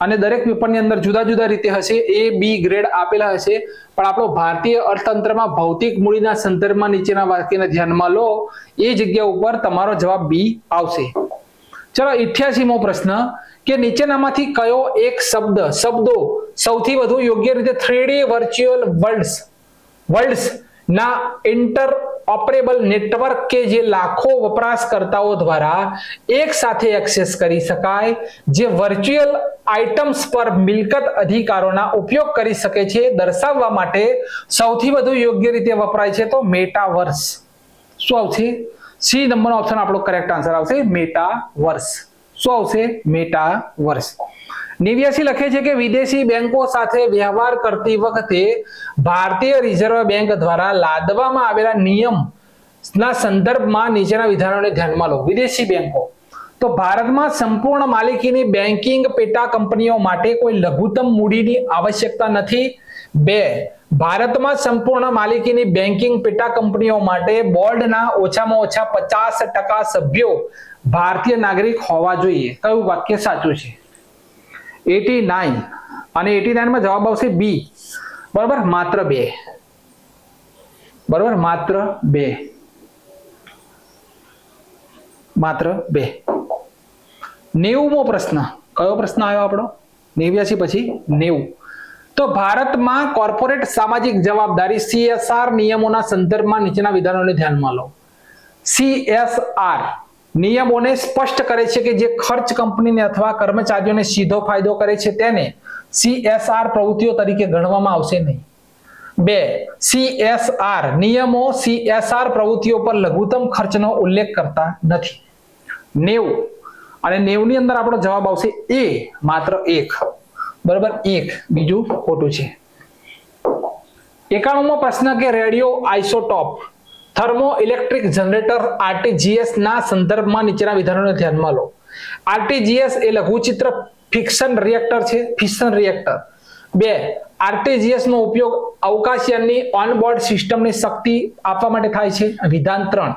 અને દરેક પેપરની અંદર જુદા જુદા રીતે હશે, એ બી ગ્રેડ આપેલા હશે, પણ આપણો ભારતીય અર્થતંત્રમાં ભૌતિક મૂડીના સંદર્ભમાં નીચેના વાક્યને ધ્યાનમાં લો, એ જગ્યા ઉપર તમારો જવાબ બી આવશે. ચલો 88 મો પ્રશ્ન કે નીચેનામાંથી કયો એક શબ્દો સૌથી વધુ યોગ્ય રીતે 3D વર્ચ્યુઅલ વર્લ્ડ્સ ના ઇન્ટર ઓપરેબલ નેટવર્ક કે જે લાખો વપરાશકર્તાઓ દ્વારા એક સાથે એક્સેસ કરી શકાય, જે વર્ચ્યુઅલ આઇટમ્સ પર મિલકત અધિકારોના ઉપયોગ કરી શકે છે, દર્શાવવા માટે સૌથી વધુ યોગ્ય રીતે વપરાય છે? તો મેટાવર્સ. શું આવશે? સી નંબરનો ઓપ્શન આપણો કરેક્ટ આન્સર આવશે, મેટાવર્સ. શું આવશે? મેટાવર્સ. 89 લખે છે કે વિદેશી બેંકો સાથે વ્યવહાર કરતી વખતે ભારતીય રિઝર્વ બેંક દ્વારા લાદવામાં આવેલા નિયમના સંદર્ભમાં નીચેના વિધાનોને ધ્યાનમાં લો. વિદેશી બેંકો, તો ભારતમાં સંપૂર્ણ માલિકીની બેન્કિંગ પેટા કંપનીઓ માટે કોઈ લઘુત્તમ મૂડીની આવશ્યકતા નથી. 2, ભારતમાં સંપૂર્ણ માલિકીની બેન્કિંગ પેટા કંપનીઓ માટે બોર્ડના ઓછામાં ઓછા 50% સભ્યો ભારતીય નાગરિક હોવા જોઈએ. કયું વાક્ય સાચું છે? 89 અને 89 માં જવાબ આવશે બી. બરોબર, માત્ર 2. બરોબર, માત્ર 2. માત્ર 2. 90 મો પ્રશ્ન. કયો પ્રશ્ન આવ્યો આપણો? 89 પછી 90. તો ભારતમાં કોર્પોરેટ સામાજિક જવાબદારી CSR નિયમોના સંદર્ભમાં નીચેના વિધાનોને ધ્યાનમાં લો. CSR નિયમોને સ્પષ્ટ કરે છે કે જે ખર્ચ કંપનીને અથવા કર્મચારીઓને સીધો ફાયદો કરે છે તેને CSR પ્રવૃત્તિઓ તરીકે ગણવામાં આવશે નહીં. 2, CSR નિયમો CSR પ્રવૃત્તિઓ પર લઘુત્તમ ખર્ચનો ઉલ્લેખ કરતા નથી. 90 અને 90 ની અંદર આપણો જવાબ આવશે એ, માત્ર 1. બરાબર, 1. બીજું ખોટું છે. 91 મો પ્રશ્ન કે radio isotope thermo electric generator RTGS ના સંદર્ભમાં નીચેના વિધાનોને ધ્યાનમાં લો. RTGS એ લઘુચિત્ર ફિક્શન રિએક્ટર છે, ફિશન રિએક્ટર. 2, RTGS નો ઉપયોગ અવકાશયાનની ઓનબોર્ડ સિસ્ટમને શક્તિ આપવા માટે થાય છે. વિધાન 3,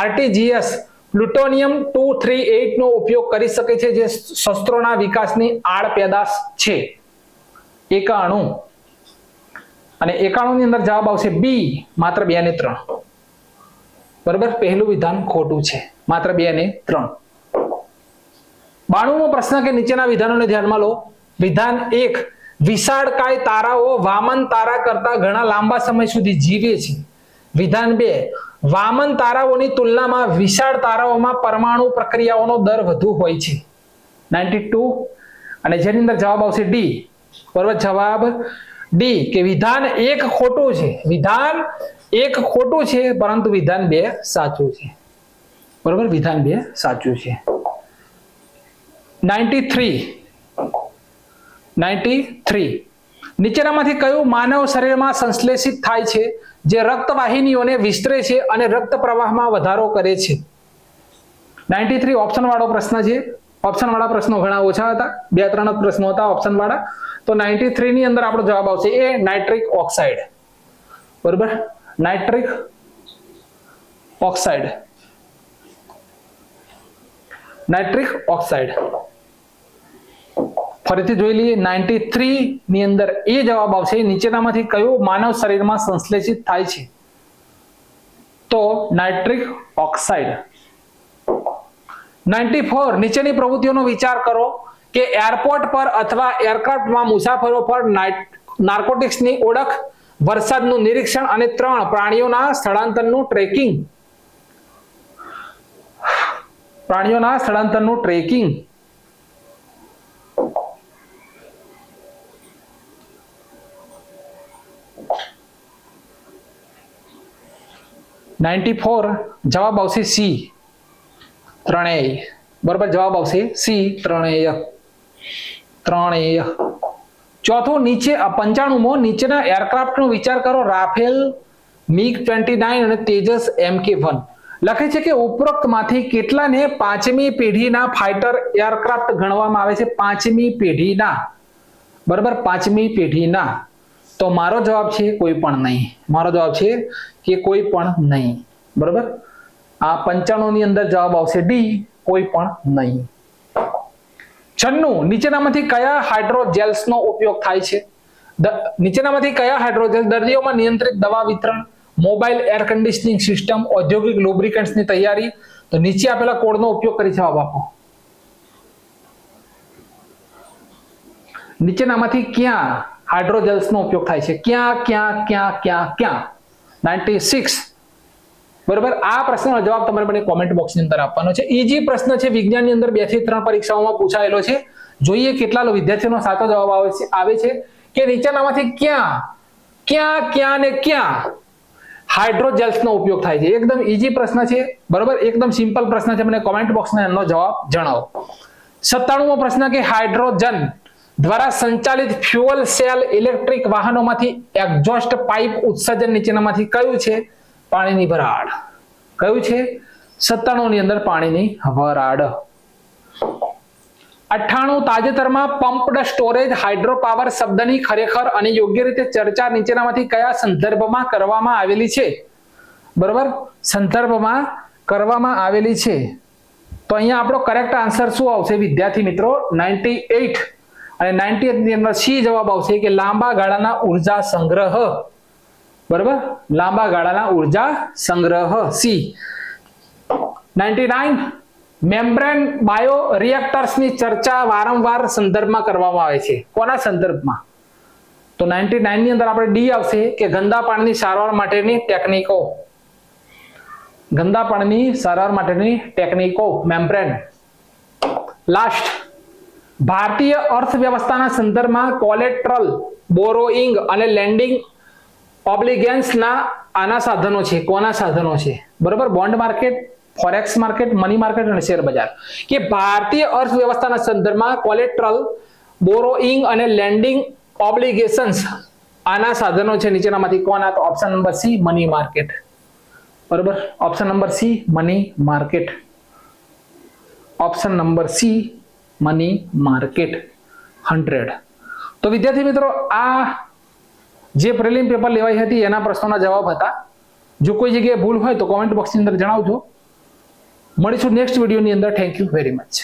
RTGS પ્લુટોનિયમ 238 નો ઉપયોગ કરી શકે છે, જે શસ્ત્રોના વિકાસની આડ પેદાશ છે. 91 અને 91 ની અંદર જવાબ આવશે બી, માત્ર 2 અને 3. બરાબર, પહેલું વિધાન ખોટું છે, માત્ર 2 અને 3. 92 મો પ્રશ્ન કે નીચેના વિધાનોને ધ્યાનમાં લો. વિધાન 1, વિશાળકાય તારાઓ વામન તારા કરતા ઘણા લાંબા સમય સુધી જીવે છે. વિધાન 2, વામન તારાઓની તુલનામાં વિશાળ તારાઓમાં પરમાણુ પ્રક્રિયાઓનો દર વધુ હોય છે. 92 અને જેની અંદર જવાબ આવશે ડી. બરાબર, જવાબ ડી કે વિધાન 1 ખોટું છે. વિધાન 1 ખોટું છે, પરંતુ વિધાન 2 સાચું છે. બરાબર, વિધાન 2 સાચું છે. 93 નીચેનામાંથી કયું માનવ શરીરમાં સંશ્લેષિત થાય છે જે રક્તવાહિનીઓને વિસ્તરે છે અને રક્ત પ્રવાહમાં વધારો કરે છે? 93 ઓપ્શન વાળો પ્રશ્ન છે. ઓપ્શન વાળા પ્રશ્નો ઘણા ઓછા હતા, 2-3 પ્રશ્નો હતા ઓપ્શન વાળા. તો 93 ની અંદર આપણો જવાબ આવશે એ, નાઇટ્રિક ઓક્સાઇડ. બરોબર, નાઇટ્રિક ઓક્સાઇડ. નાઇટ્રિક ઓક્સાઇડ ફરીથી જોઈ લઈએ. 93 ની અંદર એ જવાબ આવશે નીચેનામાંથી કયું માનવ શરીરમાં સંશ્લેષિત થાય છે? તો નાઇટ્રિક ઓક્સાઇડ. 94 નીચેની પ્રવૃત્તિઓનો વિચાર કરો કે એરપોર્ટ પર અથવા એરક્રાફ્ટમાં મુસાફરો પર નાર્કોટિક્સની ઓળખ વરસાદનું નિરીક્ષણ અને 3 પ્રાણીઓના સ્થળાંતરનું ટ્રેકિંગ. પ્રાણીઓના સ્થળાંતરનું ટ્રેકિંગ. 94 જવાબ આવશે સી ત્રણેય. બરોબર, જવાબ આવશે સી ત્રણેય. ચોથું, નીચે 95 નીચેના એરક્રાફ્ટનો વિચાર કરો. રાફેલ, MiG-29 અને તેજસ Mk1. લખે છે કે ઉપરોક્તમાંથી કેટલાને 5મી પેઢીના ફાઇટર એરક્રાફ્ટ ગણવામાં આવે છે? 5મી પેઢીના. બરોબર, 5મી પેઢીના. તો મારો જવાબ છે કોઈ પણ નહીં. મારો જવાબ છે કે કોઈ પણ નહીં. બરોબર, આ 95 ની અંદર જવાબ આવશે ડી, કોઈ પણ નહીં. 96 નીચેનામાંથી કયા હાઇડ્રોજેલ્સનો ઉપયોગ થાય છે? નીચેનામાંથી કયા હાઇડ્રોજેલ દર્દીઓમાં નિયંત્રિત દવા વિતરણ, મોબાઈલ એર કન્ડિશનિંગ સિસ્ટમ, ઔદ્યોગિક લુબ્રિકન્ટ્સની તૈયારી? તો નીચે આપેલા કોડનો ઉપયોગ કરી જવાબ આપો. નીચેનામાંથી ક્યાં હાઇડ્રોજેલ્સનો ઉપયોગ થાય છે? ક્યાં? 96. બરોબર, આ પ્રશ્નનો જવાબ તમારે મને કોમેન્ટ બોક્સની અંદર આપવાનો છે. ઈજી પ્રશ્ન છે, વિજ્ઞાનની અંદર 2 થી 3 પરીક્ષાઓમાં પૂછાયેલો છે. જોઈએ કેટલા વિદ્યાર્થીઓનો સાચો જવાબ આવે છે કે નીચેનામાંથી ક્યાં હાઇડ્રોજેલ્સનો ઉપયોગ થાય છે. એકદમ ઈજી પ્રશ્ન છે. બરોબર, એકદમ સિમ્પલ પ્રશ્ન છે. મને કોમેન્ટ બોક્સમાં એનો જવાબ જણાવો. 97મો પ્રશ્ન કે હાઇડ્રોજન દ્વારા સંચાલિત ફ્યુઅલ સેલ ઇલેક્ટ્રિક વાહનોમાંથી એક્ઝોસ્ટ પાઇપ ઉત્સર્જન નીચેનામાંથી કયું છે? પાણીની વરાળ. કયું છે? 97 ની અંદર પાણીની વરાળ. 98 તાજેતરમાં પમ્પ્ડ સ્ટોરેજ હાઇડ્રોપાવર શબ્દની ખરેખર અને યોગ્ય રીતે ચર્ચા નીચેનામાંથી કયા સંદર્ભમાં કરવામાં આવેલી છે? બરોબર, સંદર્ભમાં કરવામાં આવેલી છે. તો અહીંયા આપણો કરેક્ટ આન્સર શું આવશે વિદ્યાર્થી મિત્રો? 98. અને 98 ની અંદર સી જવાબ આવશે કે લાંબા ગાળાના ઉર્જા સંગ્રહ. બરોબર, લાંબા ગાળાના ઉર્જા સંગ્રહ, સી. 99 મેમ્બ્રેન બાયો રિએક્ટર્સની ચર્ચા વારંવાર સંદર્ભમાં કરવામાં આવે છે. કોના સંદર્ભમાં? તો 99 ની અંદર આપણે ડી આવશે કે ગંદા પાણીની સારવાર માટેની ટેકનિકો. ગંદા પાણીની સારવાર માટેની ટેકનિકો, મેમ્બ્રેન. લાસ્ટ, ભારતીય અર્થવ્યવસ્થાના સંદર્ભમાં કોલેટરલ, બોરોઈંગ અને લેન્ડિંગ ઓબ્લિગેન્સના આના સાધનો છે. કોના સાધનો છે? બરોબર, bond market, forex market, money market અને શેર બજાર. કે ભારતીય અર્થવ્યવસ્થાના સંદર્ભમાં કોલેટરલ, બોરોઈંગ અને લેન્ડિંગ ઓબ્લિગેશન્સ આના સાધનો છે. નીચેનામાંથી કોના? તો option number C, money market. બરોબર, option number C, money market. Option number C, money market. 100. તો વિદ્યાર્થી મિત્રો, આ જે પ્રિલિમ પેપર લેવાઈ હતી એના પ્રશ્નોના જવાબ હતા. જો કોઈ જગ્યાએ ભૂલ હોય તો કોમેન્ટ બોક્સની અંદર જણાવજો. મળીશું નેક્સ્ટ વિડીયોની અંદર. Thank you very much.